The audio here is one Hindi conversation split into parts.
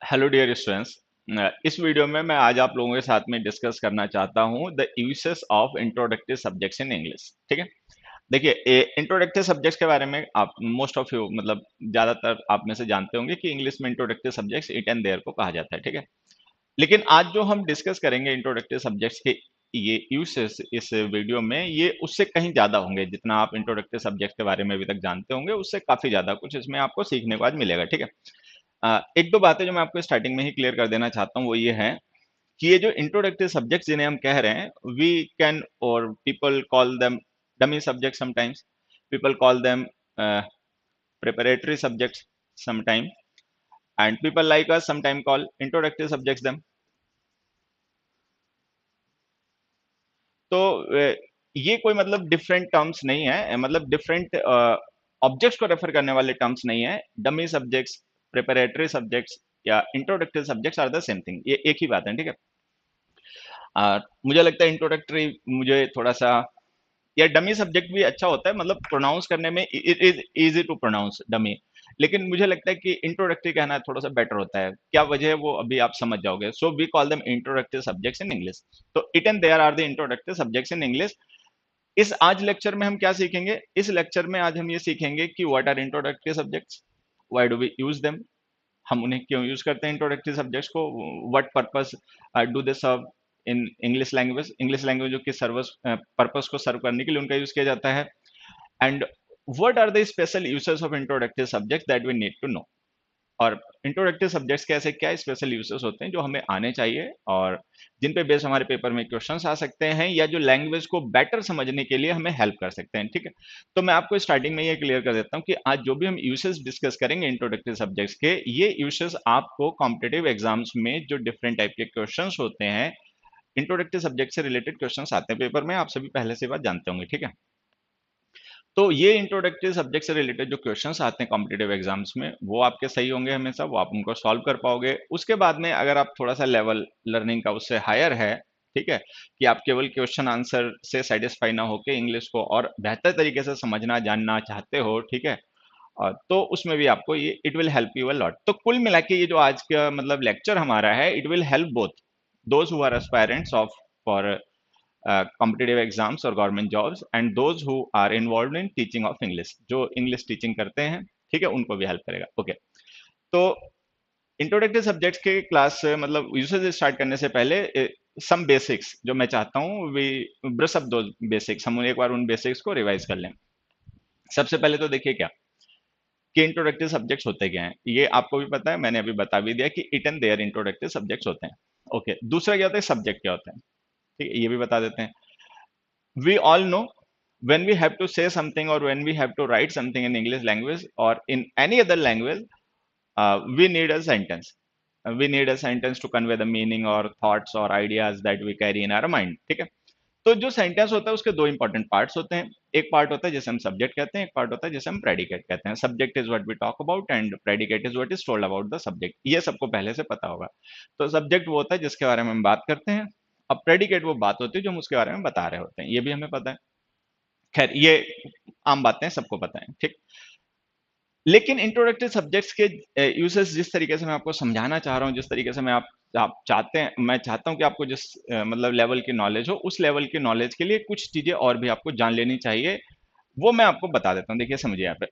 Hello dear students. इस वीडियो में मैं आज आप लोगों के साथ में डिस्कस करना चाहता हूं the uses of introductive subjects in English. ठीक है, देखिए इंट्रोडक्टिव सब्जेक्ट्स के बारे में आप मोस्ट ऑफ यू मतलब ज्यादातर आप में से जानते होंगे कि इंग्लिश में introductive subjects it and there को कहा जाता है। ठीक है, लेकिन आज जो हम डिस्कस करेंगे इंट्रोडक्टिव सब्जेक्ट्स के ये यूसेस इस वीडियो में, ये उससे कहीं ज्यादा होंगे। जितना आप इंट्रोडक्टिव सब्जेक्ट के बारे में अभी तक जानते होंगे उससे काफी ज्यादा कुछ इसमें आपको सीखने को आज मिलेगा। ठीक है, एक दो बातें जो मैं आपको स्टार्टिंग में ही क्लियर कर देना चाहता हूँ वो ये है कि ये जो इंट्रोडक्टिव सब्जेक्ट्स जिन्हें हम कह रहे हैं, वी कैन और people call them dummy subject sometimes, people call them preparatory subjects sometime, and people like us sometime call introductive subjects them. तो ये कोई मतलब डिफरेंट टर्म्स नहीं है, मतलब डिफरेंट ऑब्जेक्ट्स को रेफर करने वाले टर्म्स नहीं है। डमी सब्जेक्ट्स, प्रिपरेटरी सब्जेक्ट्स या introductory subjects are the same thing, ये एक ही बात है। ठीक है, मुझे लगता है इंट्रोडक्टरी मुझे थोड़ा सा या डमी सब्जेक्ट भी अच्छा होता है, मतलब प्रोनाउंस करने में it is easy to pronounce dummy, लेकिन मुझे लगता है कि इंट्रोडक्टरी कहना थोड़ा सा बेटर होता है। क्या वजह है वो अभी आप समझ जाओगे। So we call them introductive subjects in English. तो it and there are the introductive subjects in English. इस आज लेक्चर में हम क्या सीखेंगे? इस लेक्चर में आज हम ये सीखेंगे कि what are introductive subjects, why do we use them, हम उन्हें क्यों यूज करते हैं इंट्रोडक्टिव सब्जेक्ट्स को, what purpose do they serve in English language, English language जो कि सर्वस पर्पस को सर्व करने के लिए उनका यूज किया जाता है, and what are the special uses of introductive subjects that we need to know. और इंट्रोडक्टिव सब्जेक्ट्स के ऐसे क्या स्पेशल यूसेस होते हैं जो हमें आने चाहिए और जिन पे बेस हमारे पेपर में क्वेश्चंस आ सकते हैं या जो लैंग्वेज को बेटर समझने के लिए हमें हेल्प कर सकते हैं। ठीक है, तो मैं आपको स्टार्टिंग में ये क्लियर कर देता हूँ कि आज जो भी हम यूसेस डिस्कस करेंगे इंट्रोडक्टिव सब्जेक्ट्स के, ये यूसेस आपको कॉम्पिटेटिव एग्जाम्स में जो डिफरेंट टाइप के क्वेश्चंस होते हैं, इंट्रोडक्टिव सब्जेक्ट से रिलेटेड क्वेश्चंस आते हैं पेपर में, आप सभी पहले से बात जानते होंगे। ठीक है, तो ये इंट्रोडक्टरी सब्जेक्ट से रिलेटेड जो क्वेश्चंस आते हैं कॉम्पिटेटिव एग्जाम्स में, वो आपके सही होंगे हमेशा, वो आप उनको सॉल्व कर पाओगे। उसके बाद में अगर आप थोड़ा सा लेवल लर्निंग का उससे हायर है, ठीक है, कि आप केवल क्वेश्चन आंसर से सेटिस्फाई ना होकर इंग्लिश को और बेहतर तरीके से समझना जानना चाहते हो, ठीक है, तो उसमें भी आपको ये it will help you a lot. तो कुल मिला के ये जो आज का मतलब लेक्चर हमारा है, it will help both those who are aspirants of for competitive exams और government jobs and those who are involve in teaching of English, जो इंग्लिश टीचिंग करते हैं, ठीक है, उनको भी हेल्प करेगा। ओके, तो इंट्रोडक्टिव सब्जेक्ट्स के क्लास मतलब यूसेज स्टार्ट करने से पहले सम बेसिक्स जो मैं चाहता हूँ वी ब्रश अप दो बेसिक्स, हम एक बार उन बेसिक्स को रिवाइज कर लें। सबसे पहले तो देखिए क्या कि इंट्रोडक्टिव सब्जेक्ट्स होते क्या हैं, ये आपको भी पता है, मैंने अभी बता भी दिया कि it and there introductive subjects होते हैं। ओके, दूसरा क्या होता है, सब्जेक्ट क्या होता है, ठीक है, ये भी बता देते हैं। We all know when we have to say something or when we have to write something in English language or in any other language, we need a sentence. We need a sentence to convey the meaning or thoughts or ideas that we carry in our mind. ठीक है, तो जो सेंटेंस होता है उसके दो इंपॉर्टेंट पार्ट्स होते हैं। एक पार्ट होता है जिसे हम सब्जेक्ट कहते हैं, एक पार्ट होता है जिसे हम प्रेडिकेट कहते हैं। Subject is what we talk about and predicate is what is told about the subject, ये सबको पहले से पता होगा। तो सब्जेक्ट वो होता है जिसके बारे में हम बात करते हैं, अब प्रेडिकेट वो बात होती है जो हम उसके बारे में बता रहे होते हैं, ये भी हमें पता है। खैर ये आम बातें सबको पता है, ठीक। लेकिन इंट्रोडक्टरी सब्जेक्ट्स के यूसेस जिस तरीके से मैं आपको समझाना चाह रहा हूँ, जिस तरीके से आप चाहते हैं, मैं चाहता हूँ कि आपको जिस मतलब लेवल की नॉलेज हो, उस लेवल की नॉलेज के लिए कुछ चीजें और भी आपको जान लेनी चाहिए, वो मैं आपको बता देता हूँ। देखिए समझिए यहाँ पे,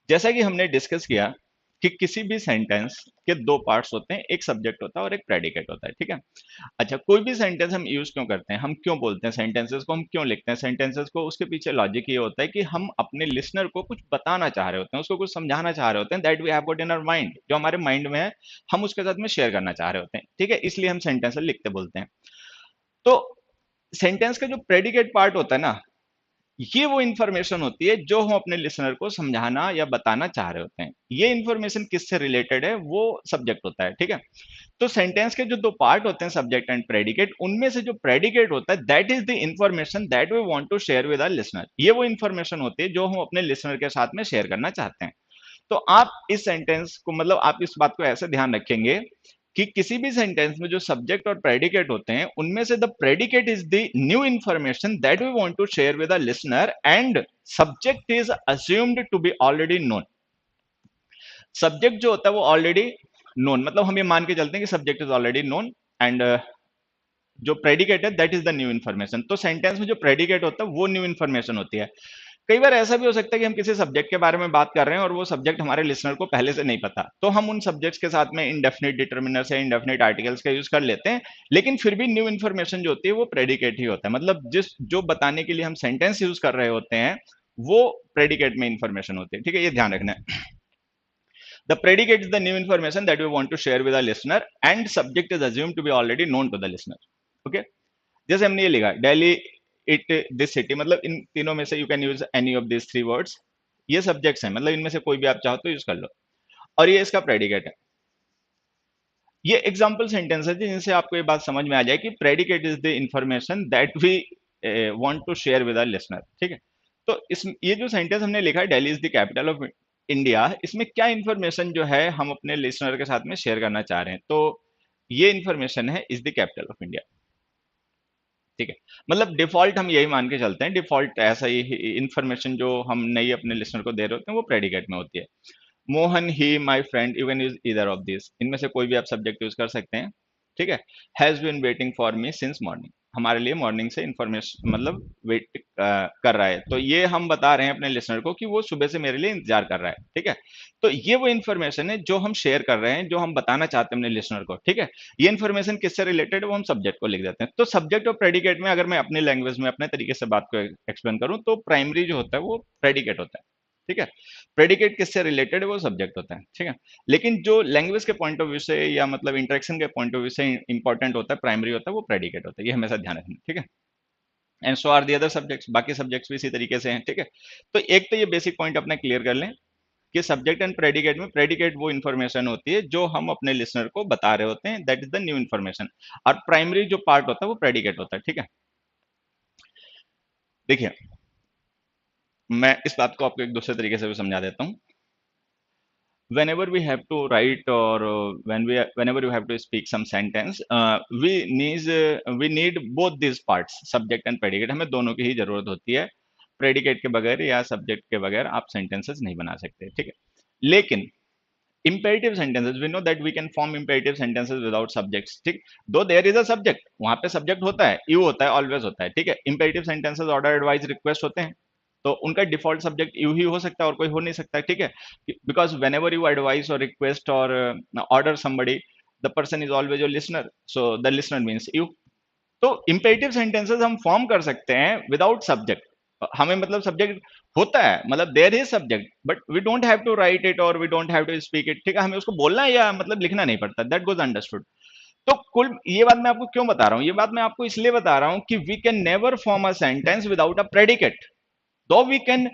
जैसा कि हमने डिस्कस किया कि किसी भी सेंटेंस के दो पार्ट्स होते हैं, एक सब्जेक्ट होता है और एक प्रेडिकेट होता है, ठीक है। अच्छा, कोई भी सेंटेंस हम यूज क्यों करते हैं, हम क्यों बोलते हैं सेंटेंसेस को, हम क्यों लिखते हैं सेंटेंसेस को, उसके पीछे लॉजिक ये होता है कि हम अपने लिसनर को कुछ बताना चाह रहे होते हैं, उसको कुछ समझाना चाह रहे होते हैं, that we have got in our mind, जो हमारे माइंड में है, हम उसके साथ में शेयर करना चाह रहे होते हैं, ठीक है, इसलिए हम सेंटेंसेस लिखते बोलते हैं। तो सेंटेंस का जो प्रेडिकेट पार्ट होता है ना, ये वो इंफॉर्मेशन होती है जो हम अपने लिसनर को समझाना या बताना चाह रहे होते हैं। ये इंफॉर्मेशन किससे रिलेटेड है, वो सब्जेक्ट होता है, ठीक है। तो सेंटेंस के जो दो पार्ट होते हैं, सब्जेक्ट एंड प्रेडिकेट, उनमें से जो प्रेडिकेट होता है that is the information that we want to share with our listener, ये वो इंफॉर्मेशन होती है जो हम अपने लिसनर के साथ में शेयर करना चाहते हैं। तो आप इस सेंटेंस को मतलब आप इस बात को ऐसे ध्यान रखेंगे कि किसी भी सेंटेंस में जो सब्जेक्ट और प्रेडिकेट होते हैं, उनमें से the predicate is the new information that we want to share with a listener and subject is assumed to be already known. Subject जो होता है वो ऑलरेडी नोन, मतलब हम ये मान के चलते हैं कि subject is already known, and जो प्रेडिकेट है that is the new information. तो सेंटेंस में जो प्रेडिकेट होता है वो न्यू इन्फॉर्मेशन होती है। कई बार ऐसा भी हो सकता है कि हम किसी सब्जेक्ट के बारे में बात कर रहे हैं और वो सब्जेक्ट हमारे लिसनर को पहले से नहीं पता, तो हम उन सब्जेक्ट्स के साथ में इंडेफिनिट डिटर्मिनर्स या इंडेफिनिट आर्टिकल्स का यूज कर लेते हैं, लेकिन फिर भी न्यू इन्फॉर्मेशन जो होती है वो प्रेडिकेट ही होता है। मतलब जिस जो बताने के लिए हम सेंटेंस यूज कर रहे होते हैं वो प्रेडिकेट में इंफॉर्मेशन होती है, ठीक है, ये ध्यान रखना है। The predicate is the new information that we want to share with our listener, and subject is assumed to be already known to the listener. Okay, जैसे हमने ये लिखा दिल्ली, इट, दिस सिटी, मतलब इन तीनों में से you can use any of this three words. ये सब्जेक्ट्स हैं, मतलब इनमें से कोई भी आप चाहो तो यूज कर लो, और ये इसका प्रेडिकेट है। ये एग्जाम्पल सेंटेंस है जिनसे आपको ये बात समझ में आ जाए कि predicate is the information that we want to share with our listener, ठीक है। तो इस ये जो सेंटेंस हमने लिखा है Delhi is the capital of India, इसमें क्या इंफॉर्मेशन जो है हम अपने लिसनर के साथ में शेयर करना चाह रहे हैं, तो ये इंफॉर्मेशन है is the capital of India, ठीक है। मतलब डिफॉल्ट हम यही मान के चलते हैं, डिफॉल्ट ऐसा ही इंफॉर्मेशन जो हम नई अपने लिसनर को दे रहे होते हैं वो प्रेडिकेट में होती है। Mohan, he, my friend, you can use either of this, इनमें से कोई भी आप सब्जेक्ट यूज कर सकते हैं, ठीक है। Has been waiting for me since morning, हमारे लिए मॉर्निंग से इंफॉर्मेशन मतलब वेट कर रहा है, तो ये हम बता रहे हैं अपने लिसनर को कि वो सुबह से मेरे लिए इंतजार कर रहा है, ठीक है। तो ये वो इन्फॉर्मेशन है जो हम शेयर कर रहे हैं, जो हम बताना चाहते हैं अपने लिसनर को, ठीक है। ये इन्फॉर्मेशन किससे रिलेटेड है वो हम सब्जेक्ट को लिख देते हैं। तो सब्जेक्ट और प्रेडिकेट में अगर मैं अपनी लैंग्वेज में अपने तरीके से बात को एक्सप्लेन करूं तो प्राइमरी जो होता है वो प्रेडिकेट होता है, ठीक है। प्रेडिकेट किससे रिलेटेड है वो सब्जेक्ट होता है, ठीक है। लेकिन जो लैंग्वेज के पॉइंट ऑफ व्यू से या मतलब इंटरेक्शन के पॉइंट ऑफ व्यू से इंपॉर्टेंट होता है, प्राइमरी होता है, वो प्रेडिकेट होता है, ये हमेशा ध्यान रखना, ठीक है। And so are the other subjects, बाकी सब्जेक्ट्स भी इसी तरीके से हैं, ठीक है। तो एक तो ये बेसिक पॉइंट अपने क्लियर कर लें कि सब्जेक्ट एंड प्रेडिकेट में प्रेडिकेट वो इन्फॉर्मेशन होती है जो हम अपने लिसनर को बता रहे होते हैं, that is the new information, और प्राइमरी जो पार्ट होता है वो प्रेडिकेट होता है, ठीक है। देखिए, मैं इस बात को आपको एक दूसरे तरीके से भी समझा देता हूँ। whenever we have to write or whenever you have to speak some sentence, we need both these parts, subject and predicate, हमें दोनों की ही जरूरत होती है। प्रेडिकेट के बगैर या सब्जेक्ट के बगैर आप सेंटेंसेस नहीं बना सकते, ठीक है। लेकिन imperative sentences, we know that we can form imperative sentences without subjects, ठीक। दो देयर इज अ सब्जेक्ट, वहां पे सब्जेक्ट होता है, यू होता है, ऑलवेज होता है, ठीक है। imperative sentences order, advice, request होते हैं, तो उनका डिफॉल्ट सब्जेक्ट यू ही हो सकता है और कोई हो नहीं सकता, ठीक है। Because when ever you advice और रिक्वेस्ट और order somebody, the person is always your listener, so the listener means you. तो इंपेरेटिव सेंटेंसेस हम फॉर्म कर सकते हैं विदाउट सब्जेक्ट, हमें मतलब सब्जेक्ट होता है, मतलब there is subject, but we don't have to write it और we don't have to speak it, ठीक है। हमें उसको बोलना या मतलब लिखना नहीं पड़ता, दैट गोज अंडरस्टूड। तो कुल ये बात मैं आपको क्यों बता रहा हूं, ये बात मैं आपको इसलिए बता रहा हूं कि we can never form a sentence without a predicate, though we can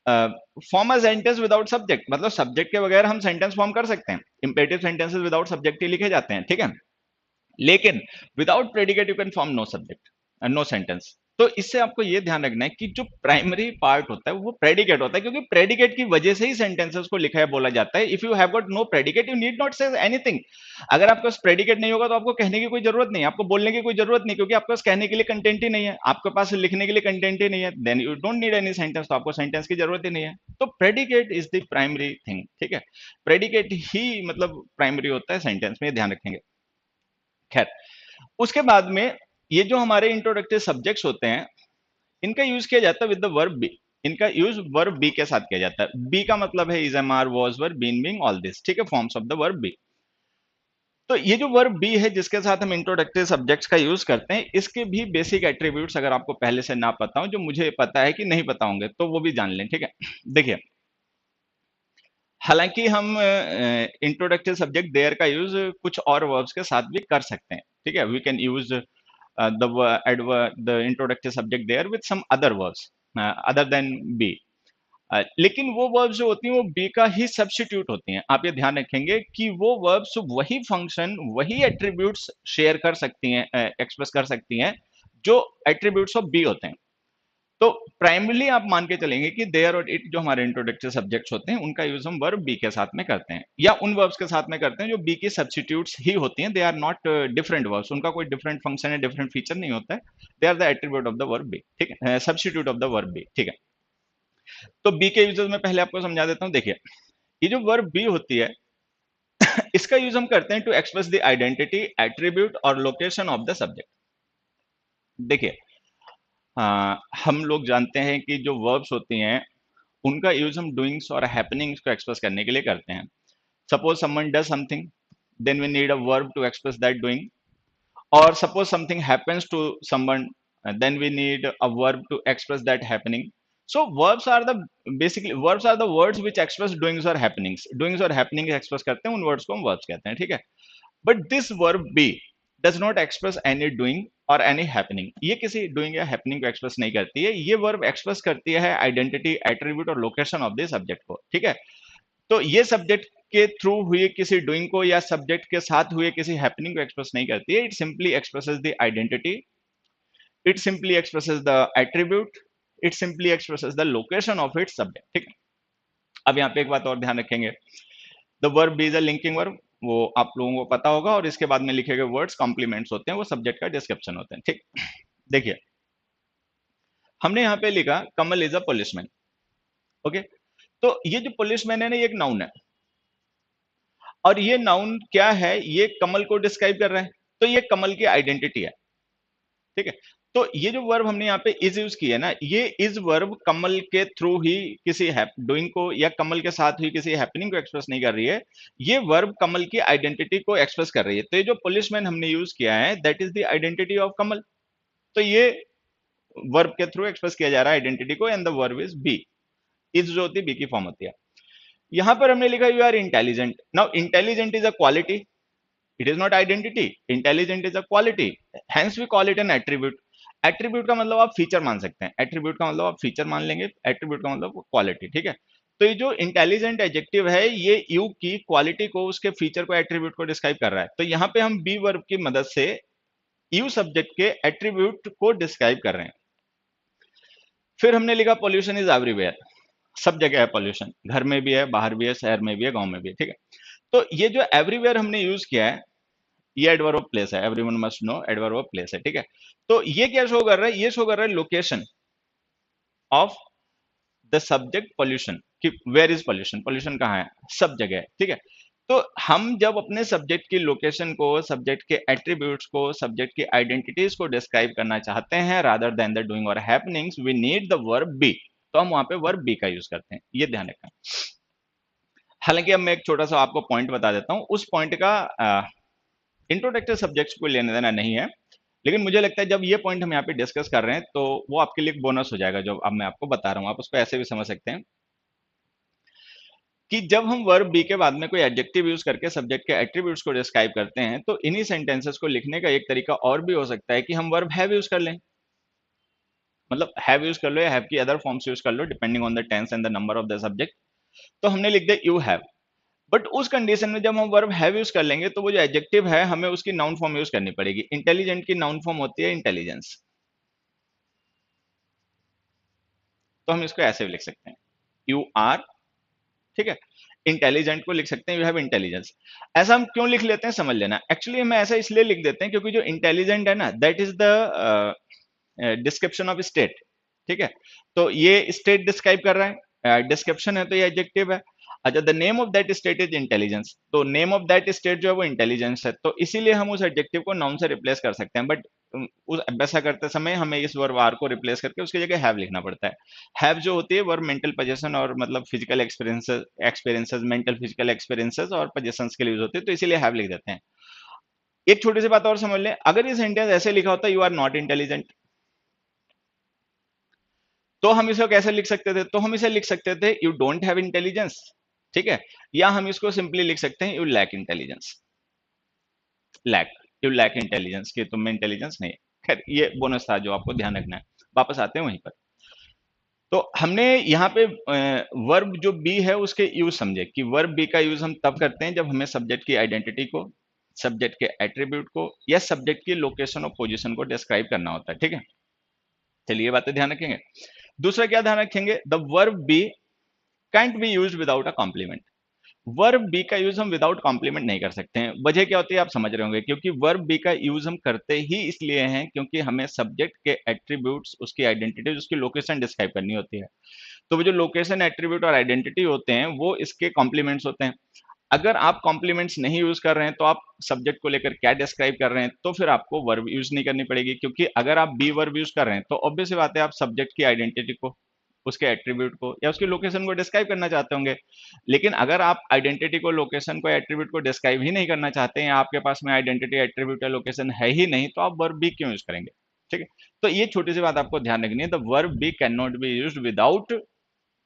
form a sentence without subject, मतलब सब्जेक्ट के बगैर हम सेंटेंस फॉर्म कर सकते हैं, इंपेरेटिव सेंटेंसेस विदाउट सब्जेक्ट ही लिखे जाते हैं, ठीक है। लेकिन without predicate you can form no subject, no sentence. तो इससे आपको ये ध्यान रखना है कि जो प्राइमरी पार्ट होता है वो प्रेडिकेट होता है, क्योंकि प्रेडिकेट की वजह से ही सेंटेंसेस को लिखा है, बोला जाता है। If you have got no predicate you need not say anything, अगर आपके पास प्रेडिकेट नहीं होगा तो आपको कहने की कोई जरूरत नहीं, आपको बोलने की कोई जरूरत नहीं, क्योंकि आपके पास कहने के लिए कंटेंट ही नहीं है, आपके पास लिखने के लिए कंटेंट ही नहीं है, then you don't need any sentence, तो आपको सेंटेंस की जरूरत ही नहीं है। तो predicate is the primary thing, ठीक है। प्रेडिकेट ही मतलब प्राइमरी होता है सेंटेंस में, ध्यान रखेंगे। खैर, उसके बाद में ये जो हमारे इंट्रोडक्टिव सब्जेक्ट्स होते हैं इनका यूज किया जाता है विद द वर्ब बी, इनका यूज वर्ब बी के साथ किया जाता है। बी का मतलब है is, am, are, was, were, been, being, all this, ठीक है, forms of the verb be. तो ये जो वर्ब बी है जिसके साथ हम इंट्रोडक्टिव सब्जेक्ट्स का यूज करते हैं, इसके भी बेसिक एट्रीब्यूट्स अगर आपको पहले से ना पता हो, जो मुझे पता है कि नहीं पता होंगे, तो वो भी जान लें, ठीक है। देखिए, हालांकि हम इंट्रोडक्टिव सब्जेक्ट देयर का यूज कुछ और वर्ब्स के साथ भी कर सकते हैं, ठीक है। We can use the introductory subject there with some other verbs other than be, लेकिन वो वर्ब्स जो होती हैं वो बी का ही सब्स्टिट्यूट होती हैं। आप ये ध्यान रखेंगे कि वो वर्ब्स वही फंक्शन, वही एट्रीब्यूट्स शेयर कर सकती हैं, एक्सप्रेस कर सकती हैं जो एट्रीब्यूट्स ऑफ बी होते हैं। तो प्राइमरली आप मान के चलेंगे कि देयर और इट जो हमारे इंट्रोडक्टरी सब्जेक्ट्स होते हैं उनका यूज हम वर्ब बी के साथ में करते हैं, या उन वर्ब्स के साथ में करते हैं जो बी के सब्स्टिट्यूट्स ही होती हैं। They are not different verbs, उनका कोई डिफरेंट फंक्शन है, डिफरेंट फीचर नहीं होता है, they are the attribute of the verb be, ठीक है, substitute of the verb be, ठीक है। तो बी के यूजेस में पहले आपको समझा देता हूं। देखिए, ये जो वर्ब बी होती है इसका यूज हम करते हैं to express the identity, attribute और लोकेशन ऑफ द सब्जेक्ट। देखिए, हम लोग जानते हैं कि जो वर्ब्स होती हैं उनका यूज हम डूइंग्स और हैपनिंग्स को एक्सप्रेस करने के लिए करते हैं। Suppose someone does something, then we need a verb to express that doing, or suppose something happens to someone, then we need a verb to express that happening. So verbs are the, basically verbs are the words which express doings or happenings, doings or happenings express करते हैं, उन words को हम verbs कहते हैं, ठीक है। But this verb be does not express any doing or any happening, ये किसी doing या happening को express नहीं करती है, ये verb express करती है identity, attribute और location of the subject को, ठीक है। तो ये सब्जेक्ट के थ्रू हुए किसी डूइंग को या सब्जेक्ट के साथ हुए किसी हैपनिंग को एक्सप्रेस नहीं करती है। It simply expresses the identity, it simply expresses the attribute, it simply expresses the location of its subject, ठीक है। अब यहाँ पे एक बात और ध्यान रखेंगे, the verb B is a linking verb, वो आप लोगों को पता होगा, और इसके बाद में लिखे गए वर्ड्स कॉम्प्लीमेंट्स होते हैं, वो सब्जेक्ट का डिस्क्रिप्शन होते हैं, ठीक। देखिए, हमने यहाँ पे लिखा कमल इज अ पुलिसमैन, ओके। तो ये जो पुलिसमैन है ना, ये एक नाउन है, और ये नाउन क्या है, ये कमल को डिस्क्राइब कर रहा है, तो ये कमल की आइडेंटिटी है, ठीक है। तो ये जो वर्ब हमने यहाँ पे इज यूज की है ना, ये इज वर्ब कमल के थ्रू ही किसी डूइंग को या कमल के साथ हुई किसी हैपनिंग को एक्सप्रेस नहीं कर रही है, ये वर्ब कमल की आइडेंटिटी को एक्सप्रेस कर रही है। तो ये जो पुलिसमैन हमने यूज किया है, that is the identity of Kamal, तो ये वर्ब के थ्रू एक्सप्रेस किया जा रहा है आइडेंटिटी को, and the verb is be, is जो होती है बी की फॉर्म होती है। यहां पर हमने लिखा you are intelligent, now intelligent is a quality, it is not identity, intelligent is a quality, hence we call it an attribute। Attribute का मतलब आप फीचर मान सकते हैं, एट्रीब्यूट का मतलब आप फीचर मान लेंगे, एट्रीब्यूट का मतलब क्वालिटी, ठीक है। तो ये जो इंटेलिजेंट एडजेक्टिव है, ये यू की क्वालिटी को, उसके फीचर को, एट्रीब्यूट को डिस्क्राइब कर रहा है। तो यहाँ पे हम बी वर्ब की मदद से यू सब्जेक्ट के एट्रीब्यूट को डिस्क्राइब कर रहे हैं। फिर हमने लिखा पॉल्यूशन इज एवरीवेयर, सब जगह है पॉल्यूशन, घर में भी है, बाहर भी है, शहर में भी है, गांव में भी है, ठीक है। तो ये जो एवरीवेयर हमने यूज किया है, ये एडवर्ब ऑफ प्लेस है, everyone must know adverb of place है, ठीक है। तो ये क्या शो कर रहा है, ये शो कर रहा है location of the subject pollution, कि वेयर इज पॉल्यूशन, पॉल्यूशन कहाँ है, सब जगह है, ठीक है। तो हम जब अपने सब्जेक्ट की लोकेशन को, सब्जेक्ट के एट्रीब्यूट्स को, सब्जेक्ट की आइडेंटिटीज को डिस्क्राइब करना चाहते हैं रादर देन द डूइंग और happenings, we need the verb be, तो हम वहां पे वर्ब बी का यूज करते हैं, ये ध्यान रखना। हालांकि अब मैं एक छोटा सा आपको पॉइंट बता देता हूं, उस पॉइंट का इंट्रोडक्टिव सब्जेक्ट्स को लेने देना नहीं है, लेकिन मुझे लगता है जब ये पॉइंट हम यहाँ पे डिस्कस कर रहे हैं, तो वो आपके लिए एक बोनस हो जाएगा, जो अब मैं आपको बता रहा हूँ, आप उसको ऐसे भी समझ सकते हैं कि जब हम वर्ब बी के बाद में कोई एडजेक्टिव यूज करके सब्जेक्ट के एट्रीब्यूट्स को डिस्क्राइब करते हैं, तो इन्हीं सेंटेंसेस को लिखने का एक तरीका और भी हो सकता है कि हम वर्ब हैव यूज कर लें, मतलब हैव यूज कर लो या हैव की अदर फॉर्म्स यूज कर लो, depending on the tense and the number of the subject. तो हमने लिख दिया यू हैव, बट उस कंडीशन में जब हम वर्ब हैव यूज कर लेंगे, तो वो जो एडजेक्टिव है, हमें उसकी नाउन फॉर्म यूज करनी पड़ेगी। इंटेलिजेंट की नाउन फॉर्म होती है इंटेलिजेंस, तो हम इसको ऐसे भी लिख सकते हैं, यू आर, ठीक है। इंटेलिजेंट को लिख सकते हैं यू हैव इंटेलिजेंस। ऐसा हम क्यों लिख लेते हैं, समझ लेना। एक्चुअली हम ऐसा इसलिए लिख देते हैं क्योंकि जो इंटेलिजेंट है ना, that is the description of state, ठीक है। तो ये स्टेट डिस्क्राइब कर रहा है, डिस्क्रिप्शन है, तो ये एडजेक्टिव है। अच्छा, the name of that state is intelligence, तो नेम ऑफ दैट स्टेट जो है वो इंटेलिजेंस है, तो इसीलिए हम उस एडजेक्टिव को नाउन से रिप्लेस कर सकते हैं। बट उस वैसा करते समय हमें इस वर्ब आर को रिप्लेस करके उसकी जगह हैव लिखना पड़ता है। हैव जो होती है वर्ब मेंटल पोजीशन और मतलब physical experiences, mental physical experiences और पोजीशंस के लिए यूज होती है, तो इसीलिए हैव लिख देते हैं। एक छोटी सी बात और समझ लें, अगर ये सेंटेंस ऐसे लिखा होता यू आर नॉट इंटेलिजेंट, तो हम इसको कैसे लिख सकते थे, तो हम इसे लिख सकते थे यू डोंट हैव इंटेलिजेंस, ठीक है। या हम इसको सिंपली लिख सकते हैं you lack intelligence, lack, you lack intelligence, कि तुम में इंटेलिजेंस नहीं है। खैर, ये बोनस था जो आपको ध्यान रखना है। वापस आते हैं वहीं पर। तो हमने यहाँ पे वर्ब जो बी है उसके यूज समझे कि वर्ब बी का यूज हम तब करते हैं जब हमें सब्जेक्ट की आइडेंटिटी को, सब्जेक्ट के एट्रीब्यूट को या सब्जेक्ट की लोकेशन और पोजीशन को डिस्क्राइब करना होता है, ठीक है। चलिए, ये बातें ध्यान रखेंगे। दूसरा क्या ध्यान रखेंगे, the verb B cantt B use without a complement. Verb B का यूज हम विदाउट कॉम्प्लीमेंट नहीं कर सकते हैं। वजह क्या होती है आप समझ रहे होंगे, क्योंकि वर्ब बी का यूज हम करते ही इसलिए हैं क्योंकि हमें सब्जेक्ट के एट्रीब्यूट्स, उसकी आइडेंटिटी, उसकी लोकेशन डिस्क्राइब करनी होती है। तो वो जो लोकेशन, एट्रीब्यूट और आइडेंटिटी होते हैं वो इसके कॉम्प्लीमेंट्स होते हैं। अगर आप कॉम्प्लीमेंट्स नहीं यूज कर रहे हैं तो आप सब्जेक्ट को लेकर क्या डिस्क्राइब कर रहे हैं, तो फिर आपको वर्ब यूज नहीं करनी पड़ेगी, क्योंकि अगर आप बी वर्ब यूज कर रहे हैं तो ऑब्वियस सी बात है आप सब्जेक्ट की आइडेंटिटी को, उसके एट्रीब्यूट को या उसकी लोकेशन को डिस्क्राइब करना चाहते होंगे। लेकिन अगर आप आइडेंटिटी को, लोकेशन को, एट्रीब्यूट को डिस्क्राइब ही नहीं करना चाहते हैं, आपके पास में आइडेंटिटी, एट्रीब्यूट या लोकेशन है ही नहीं, तो आप वर्ब बी क्यों यूज करेंगे? ठीक है, तो ये छोटी सी बात आपको ध्यान रखनी है। The verb be can not be used without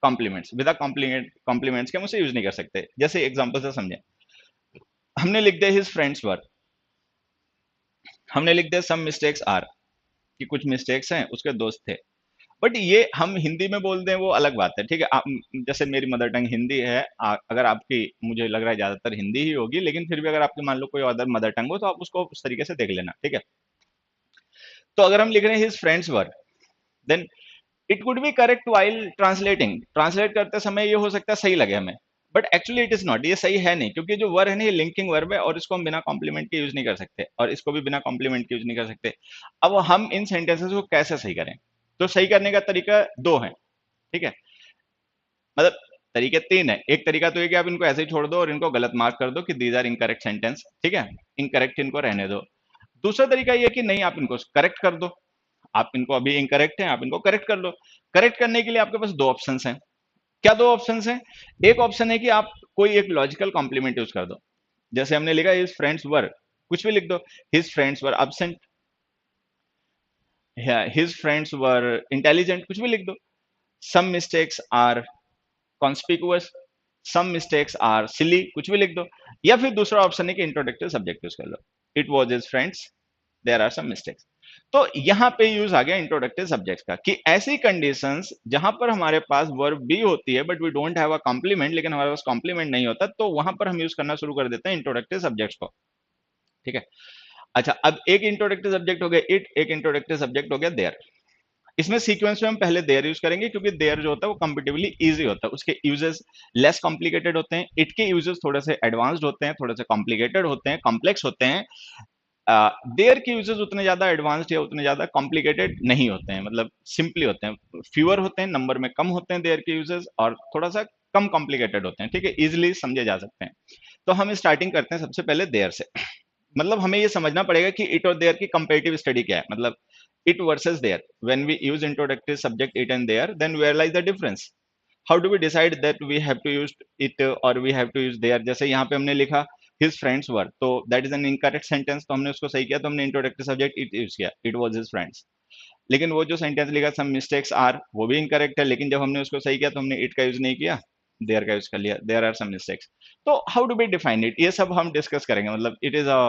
complements. Without complements के हम उसे यूज नहीं कर सकते। जैसे एग्जांपल से समझें, हमने लिख दिया हिज फ्रेंड्स वर, हमने लिख दिया सम मिस्टेक्स आर, कि कुछ मिस्टेक्स हैं, उसके दोस्त थे। बट ये हम हिंदी में बोल दें वो अलग बात है, ठीक है। जैसे मेरी मदर टंग हिंदी है, अगर आपकी, मुझे लग रहा है ज्यादातर हिंदी ही होगी, लेकिन फिर भी अगर आपकी मान लो कोई अदर मदर टंग हो तो आप उसको उस तरीके से देख लेना, ठीक है। तो अगर हम लिख रहे हैं his friends were, then it could be correct while translating, translate करते समय ये हो सकता है सही लगे हमें, but actually it is not, ये सही है नहीं, क्योंकि जो वर्ब है ना ये लिंकिंग वर्ब है और इसको हम बिना कॉम्प्लीमेंट के यूज नहीं कर सकते, और इसको भी बिना कॉम्प्लीमेंट के यूज नहीं कर सकते। अब हम इन सेंटेंसेस को कैसे सही करें? तो सही करने का तरीका दो है, ठीक है। मतलब तरीके तीन है। एक तरीका तो ये कि आप इनको ऐसे ही छोड़ दो और इनको गलत मार्क कर दो कि दीज आर इनकरेक्ट सेंटेंस, ठीक है, इनकरेक्ट इनको रहने दो। दूसरा तरीका ये कि नहीं, आप इनको करेक्ट कर दो, आप इनको अभी इनकरेक्ट हैं, आप इनको करेक्ट कर लो। करेक्ट करने के लिए आपके पास दो ऑप्शंस हैं। क्या दो ऑप्शंस हैं? एक ऑप्शन है कि आप कोई एक लॉजिकल कॉम्प्लीमेंट यूज कर दो। जैसे हमने लिखा हिज फ्रेंड्स वर, कुछ भी लिख दो, his friends were absent, his friends were intelligent, कुछ भी लिख दो। Some mistakes are conspicuous, some mistakes are silly, कुछ भी लिख दो। या फिर दूसरा ऑप्शन है कि इंट्रोडक्टिव सब्जेक्ट यूज कर लो, it was his friends, there are some mistakes. तो यहां पे यूज आ गया इंट्रोडक्टिव सब्जेक्ट्स का, कि ऐसी कंडीशंस जहां पर हमारे पास वर्ब बी होती है but we don't have a complement, लेकिन हमारे पास कॉम्प्लीमेंट नहीं होता, तो वहां पर हम यूज करना शुरू कर देते हैं इंट्रोडक्टिव सब्जेक्ट्स को, ठीक है। अच्छा, अब एक इंट्रोडक्टिव सब्जेक्ट हो गया इट, एक इंट्रोडक्टिव सब्जेक्ट हो गया देयर। इसमें सीक्वेंस में हम पहले देयर यूज करेंगे, क्योंकि देयर जो होता है वो कंपेटिबली इजी होता है, उसके यूजेस लेस कॉम्प्लिकेटेड होते हैं। इट के यूजेस थोड़े से एडवांस्ड होते हैं, थोड़े से कॉम्प्लिकेटेड होते हैं, कॉम्प्लेक्स होते हैं। देयर के यूजेस उतने ज्यादा एडवांस्ड या उतने ज्यादा कॉम्प्लिकेटेड नहीं होते हैं, मतलब सिंपली होते हैं, फ्यूअर होते हैं, नंबर में कम होते हैं देयर के यूजेस, और थोड़ा सा कम कॉम्प्लिकेटेड होते हैं, ठीक है, इजिली समझे जा सकते हैं। तो हम स्टार्टिंग करते हैं सबसे पहले देयर से। मतलब हमें ये समझना पड़ेगा कि इट और देयर की कंपेरेटिव स्टडी क्या है, मतलब it versus there. When we use introductory subject it and there, then where lies the difference? How do we decide that we have to use it or we have to use there? जैसे यहाँ पे हमने लिखा his friends were, तो that is an incorrect sentence, तो हमने उसको सही किया, तो हमने introductory subject it use किया, it was his friends। लेकिन वो जो सेंटेंस लिखा some mistakes are, वो भी incorrect है, लेकिन जब हमने उसको सही किया तो हमने it का यूज नहीं किया, there का यूज कर लिया, there are some mistakes। तो how do we define it? ये सब हम डिस्कस करेंगे, मतलब it is a,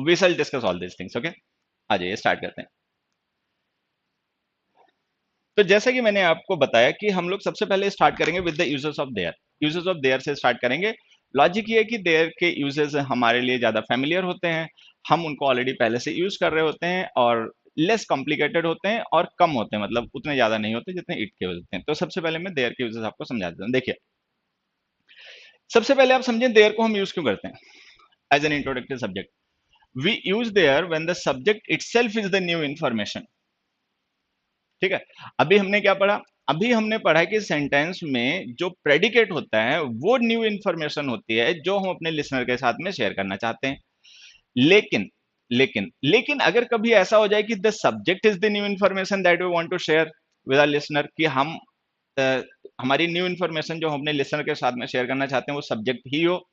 we shall discuss all these things, okay? आ जाइए स्टार्ट करते हैं। तो जैसा कि मैंने आपको बताया कि हम लोग सबसे पहले स्टार्ट करेंगे with the uses of their, uses of their से स्टार्ट करेंगे। लॉजिक ये है कि देयर के यूजेस हमारे लिए ज्यादा फेमिलियर होते हैं, हम उनको ऑलरेडी पहले से यूज कर रहे होते हैं, और लेस कॉम्प्लिकेटेड होते हैं और कम होते हैं, मतलब उतने ज्यादा नहीं होते जितने इट के होते हैं। तो सबसे पहले मैं देयर के यूजेस आपको समझा देता हूँ। देखिए, सबसे पहले आप समझें देयर को हम यूज क्यों करते हैं as an introductive subject. We use there when the subject itself is the new information, ठीक है। अभी हमने क्या पढ़ा? अभी हमने पढ़ा कि सेंटेंस में जो प्रेडिकेट होता है वो न्यू इंफॉर्मेशन होती है जो हम अपने लिसनर के साथ में शेयर करना चाहते हैं। लेकिन लेकिन अगर कभी ऐसा हो जाए कि the subject is the new information that we want to share with our listener, कि हम अ, हमारी न्यू इंफॉर्मेशन जो हम अपने लिसनर के साथ में शेयर करना चाहते हैं वो सब्जेक्ट ही हो,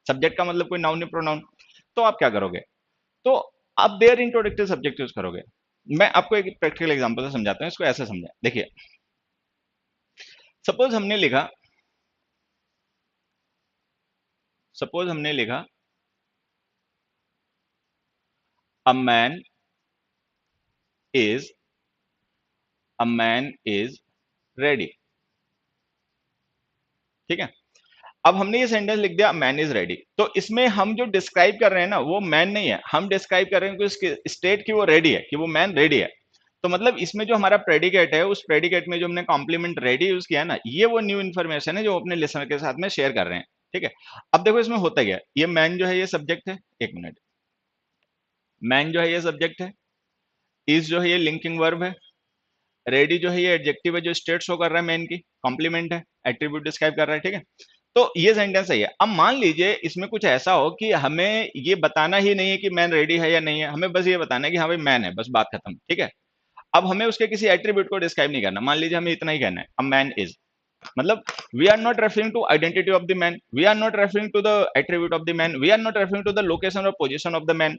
सब्जेक्ट का मतलब कोई नाउन या प्रोनाउन, तो आप क्या करोगे? तो आप देयर इंट्रोडक्टिव सब्जेक्ट यूज करोगे। मैं आपको एक प्रैक्टिकल एग्जांपल से समझाता हूँ, इसको ऐसे समझें। देखिए, सपोज हमने लिखा, सपोज हमने लिखा अ man is, a man is ready, ठीक है। अब हमने ये सेंटेंस लिख दिया मैन इज रेडी, तो इसमें हम जो डिस्क्राइब कर रहे हैं ना वो मैन नहीं है, हम डिस्क्राइब कर रहे हैं कि उसकी स्टेट की वो रेडी है, कि वो मैन रेडी है। तो मतलब इसमें जो हमारा प्रेडिकेट है, उस प्रेडिकेट में जो हमने कॉम्प्लीमेंट रेडी यूज किया है ना, ये वो न्यू इन्फॉर्मेशन है जो अपने लिसनर के साथ में शेयर कर रहे हैं। ठीक है। अब देखो इसमें होता क्या है, ये मैन जो है ये सब्जेक्ट है, एक मिनट, मैन जो है ये सब्जेक्ट है, इज जो है ये लिंकिंग वर्ब है, रेडी जो है ये एडजेक्टिव है जो स्टेट शो कर रहा है मैन की, कॉम्प्लीमेंट है, एट्रीब्यूट डिस्क्राइब कर रहा है, ठीक है। तो ये सेंटेंस सही है। अब मान लीजिए इसमें कुछ ऐसा हो कि हमें ये बताना ही नहीं है कि मैन रेडी है या नहीं है, हमें बस ये बताना है कि हाँ भाई मैन है, बस बात खत्म, ठीक है। अब हमें उसके किसी एट्रीब्यूट को डिस्क्राइब नहीं करना, मान लीजिए हमें इतना ही कहना है अ मैन इज, मतलब we are not referring to identity of the man, we are not referring to the attribute of the man, we are not referring to the location और पोजीशन ऑफ द मैन।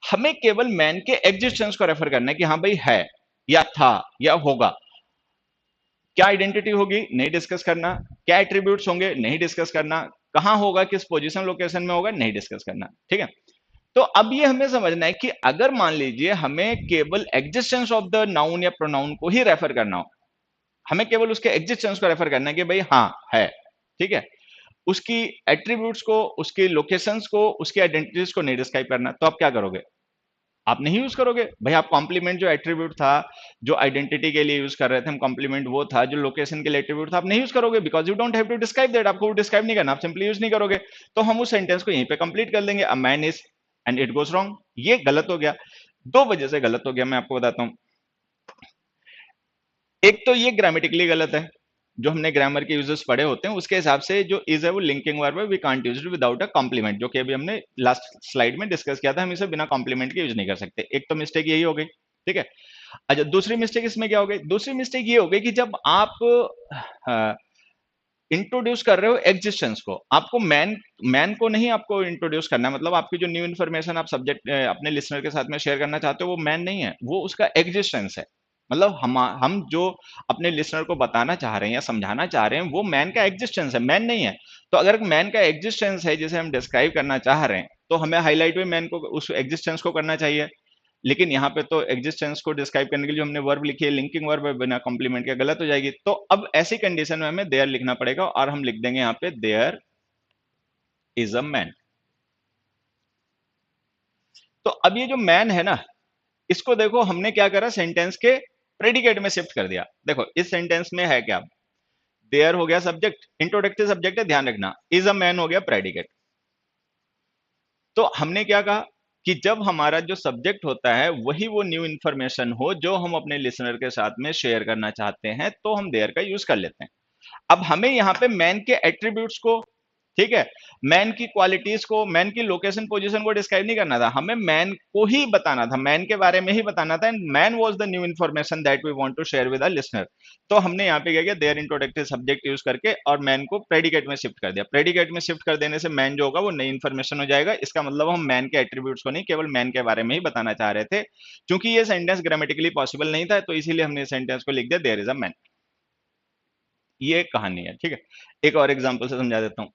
हमें केवल मैन के एग्जिस्टेंस को रेफर करना है कि हाँ भाई है या था या होगा। क्या आइडेंटिटी होगी नहीं डिस्कस करना, क्या एट्रीब्यूट्स होंगे नहीं डिस्कस करना, कहां होगा किस पोजीशन लोकेशन में होगा नहीं डिस्कस करना, ठीक है। तो अब ये हमें समझना है कि अगर मान लीजिए हमें केवल एग्जिस्टेंस ऑफ द नाउन या प्रोनाउन को ही रेफर करना हो, हमें केवल उसके एग्जिस्टेंस को रेफर करना है कि भाई हाँ है, ठीक है, उसकी एट्रीब्यूट्स को, उसकी लोकेशंस को, उसकी आइडेंटिटीज को नहीं डिस्क्राइब करना, तो आप क्या करोगे, आप नहीं यूज करोगे भाई। आप कॉम्प्लीमेंट जो एट्रीब्यूट था, जो आइडेंटिटी के लिए यूज कर रहे थे हम कॉम्प्लीमेंट, वो था जो लोकेशन के लिए एट्रीब्यूट था, आप नहीं यूज करोगे, because you don't have to describe that, आपको डिस्क्राइब नहीं करना, आप सिंपली यूज नहीं करोगे। तो हम उस सेंटेंस को यहीं पे कंप्लीट कर देंगे, अ man is and it goes wrong. ये गलत हो गया, दो वजह से गलत हो गया, मैं आपको बताता हूं। एक तो ये ग्रामेटिकली गलत है, जो हमने ग्रामर के यूजेस पढ़े होते हैं उसके हिसाब से जो इज है वो लिंकिंग वर्ब है, we can't use it without a complement, जो कि अभी हमने लास्ट स्लाइड में डिस्कस किया था, हम इसे बिना कॉम्प्लीमेंट के यूज नहीं कर सकते। एक तो मिस्टेक यही हो गई, ठीक है। अच्छा, दूसरी मिस्टेक इसमें क्या हो गई, दूसरी मिस्टेक ये हो गई कि जब आप इंट्रोड्यूस कर रहे हो एग्जिस्टेंस को, आपको मैन मैन को नहीं आपको इंट्रोड्यूस करना है, मतलब आपकी जो न्यू इन्फॉर्मेशन आप सब्जेक्ट अपने लिसनर के साथ में शेयर करना चाहते हो वो मैन नहीं है, वो उसका एग्जिस्टेंस है। मतलब हम जो अपने लिसनर को बताना चाह रहे हैं या समझाना चाह रहे हैं वो मैन का एग्जिस्टेंस है, मैन नहीं है। तो अगर मैन का एग्जिस्टेंस है जिसे हम डिस्क्राइब करना चाह रहे हैं, तो हमें हाईलाइट भी मैन को, उस एग्जिस्टेंस को करना चाहिए। लेकिन यहाँ पे तो एग्जिस्टेंस को डिस्क्राइब करने के लिए जो हमने वर्ब लिखी है लिंकिंग वर्ब है, बिना कॉम्प्लीमेंट के गलत हो जाएगी। तो अब ऐसी कंडीशन में हमें देयर लिखना पड़ेगा और हम लिख देंगे यहाँ पे देयर इज अ मैन। तो अब ये जो मैन है ना, इसको देखो हमने क्या करा, सेंटेंस के प्रेडिकेट में शिफ्ट कर दिया। देखो इस सेंटेंस में है क्या, देयर हो गया सब्जेक्ट, इंट्रोडक्टिव सब्जेक्ट है ध्यान रखना, इज अ मैन हो गया प्रेडिकेट। तो हमने क्या कहा कि जब हमारा जो सब्जेक्ट होता है वही वो न्यू इंफॉर्मेशन हो जो हम अपने लिसनर के साथ में शेयर करना चाहते हैं, तो हम देयर का यूज कर लेते हैं। अब हमें यहाँ पे मैन के एट्रीब्यूट्स को, ठीक है, मैन की क्वालिटीज को, मैन की लोकेशन पोजीशन को डिस्क्राइब नहीं करना था, हमें मैन को ही बताना था, मैन के बारे में ही बताना था, and man was the new information that we want to share with our listener. तो हमने यहाँ पे क्या किया, देयर इंट्रोडक्टिव सब्जेक्ट यूज करके और मैन को प्रेडिकेट में शिफ्ट कर दिया। प्रेडिकेट में शिफ्ट कर देने से मैन जो होगा वो नई इन्फॉर्मेशन हो जाएगा। इसका मतलब हम मैन के एट्रीब्यूट्स को नहीं, केवल मैन के बारे में ही बताना चाह रहे थे। क्योंकि ये सेंटेंस ग्रामेटिकली पॉसिबल नहीं था, तो इसीलिए हमने सेंटेंस को लिख दिया देयर इज अ मैन। ये कहानी है, ठीक है। एक और एग्जांपल से समझा देता हूं।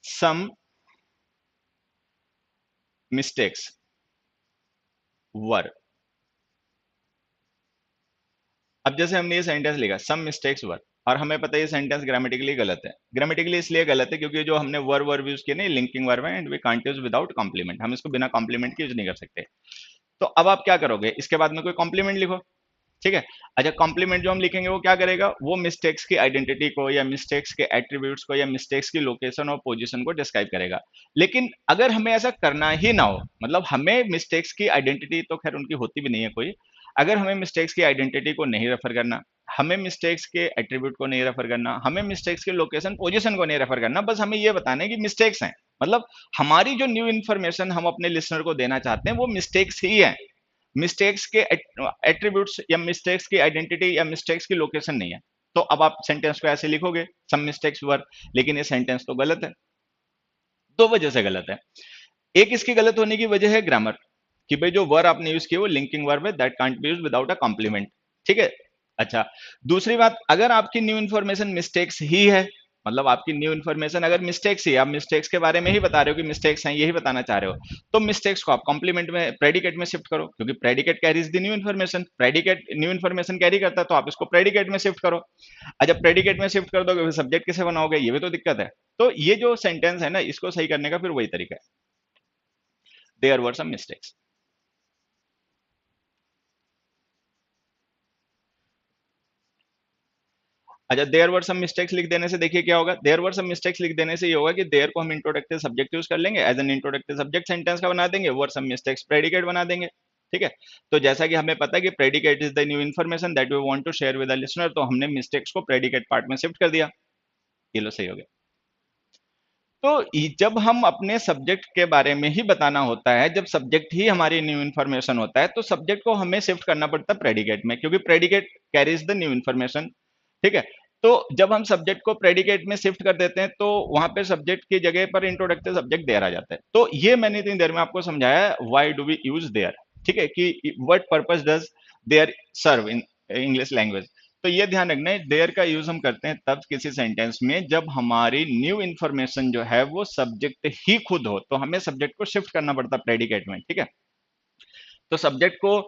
सम मिस्टेक्स वर, अब जैसे हमने ये सेंटेंस लिखा सम मिस्टेक्स वर, और हमें पता है ये सेंटेंस ग्रामेटिकली गलत है। ग्रामेटिकली इसलिए गलत है क्योंकि जो हमने वर्ब यूज किए ना लिंकिंग वर्ब है, and we can't use without complement, हम इसको बिना कॉम्प्लीमेंट के यूज नहीं कर सकते। तो अब आप क्या करोगे, इसके बाद में कोई कॉम्प्लीमेंट लिखो, ठीक है। अच्छा, कॉम्प्लीमेंट जो हम लिखेंगे वो क्या करेगा, वो मिस्टेक्स की आइडेंटिटी को या मिस्टेक्स के एट्रीब्यूट्स को या मिस्टेक्स की लोकेशन और पोजीशन को डिस्क्राइब करेगा। लेकिन अगर हमें ऐसा करना ही ना हो, मतलब हमें मिस्टेक्स की आइडेंटिटी तो खैर उनकी होती भी नहीं है कोई, अगर हमें मिस्टेक्स की आइडेंटिटी को नहीं रेफर करना, हमें मिस्टेक्स के एट्रीब्यूट को नहीं रेफर करना, हमें मिस्टेक्स के लोकेशन पोजीशन को नहीं रेफर करना, बस हमें ये बताना है कि मिस्टेक्स हैं, मतलब हमारी जो न्यू इन्फॉर्मेशन हम अपने लिसनर को देना चाहते हैं वो मिस्टेक्स ही है। मिस्टेक्स के एट्रीब्यूट्स या मिस्टेक्स की आइडेंटिटी या मिस्टेक्स की लोकेशन नहीं है। तो अब आप सेंटेंस को ऐसे लिखोगे सम मिस्टेक्स वर, लेकिन ये सेंटेंस तो गलत है। दो वजह से गलत है। एक इसकी गलत होने की वजह है ग्रामर, कि भाई जो वर्ब आपने यूज किया वो लिंकिंग वर्ब है, that can't be used without a complement, ठीक है। अच्छा, दूसरी बात, अगर आपकी न्यू इन्फॉर्मेशन मिस्टेक्स ही है, मतलब आपकी न्यू इन्फॉर्मेशन अगर मिस्टेक्स ही, आप मिस्टेक्स के बारे में ही बता रहे हो कि मिस्टेक्स हैं, यही बताना चाह रहे हो, तो मिस्टेक्स को आप कॉम्प्लीमेंट में प्रेडिकेट में शिफ्ट करो, क्योंकि predicate carries the new information, predicate new information carry करता है, तो आप इसको प्रेडिकेट में शिफ्ट करो। अच्छा, प्रेडिकेट में शिफ्ट कर दोगे, सब्जेक्ट किसे बनाओगे, ये भी तो दिक्कत है। तो ये जो सेंटेंस है ना, इसको सही करने का फिर वही तरीका है, देयर वर सम मिस्टेक्स। अच्छा, देयर वर सम मिस्टेक्स लिख देने से देखिए क्या होगा, देयर वर सम मिस्टेक्स लिख देने से ये होगा कि देयर को हम इंट्रोडक्टिव सब्जेक्ट यूज कर लेंगे, as an introductive subject sentence का बना देंगे, वर सम मिस्टेक्स प्रेडिकेट बना देंगे। ठीक है, तो जैसा कि हमें पता है कि predicate is the new information that we want to share with the listener, तो हमने मिस्टेक्स को प्रेडिकेट पार्ट में शिफ्ट कर दिया। ये लो, सही हो गया। तो जब हम अपने सब्जेक्ट के बारे में ही बताना होता है, जब सब्जेक्ट ही हमारी न्यू इन्फॉर्मेशन होता है, तो सब्जेक्ट को हमें शिफ्ट करना पड़ता है प्रेडिकेट में, क्योंकि predicate carries the new information. ठीक है, तो जब हम सब्जेक्ट को प्रेडिकेट में शिफ्ट कर देते हैं, तो वहां पे सब्जेक्ट की जगह पर इंट्रोडक्टिव सब्जेक्ट देयर आ जाता है। तो ये मैंने इतनी देर में आपको समझाया why do we use there. ठीक है, कि what purpose does there serve in English language. तो ये ध्यान रखना है, देयर का यूज हम करते हैं तब किसी सेंटेंस में जब हमारी न्यू इन्फॉर्मेशन जो है वो सब्जेक्ट ही खुद हो, तो हमें सब्जेक्ट को शिफ्ट करना पड़ता है प्रेडिकेट में। ठीक है, तो सब्जेक्ट को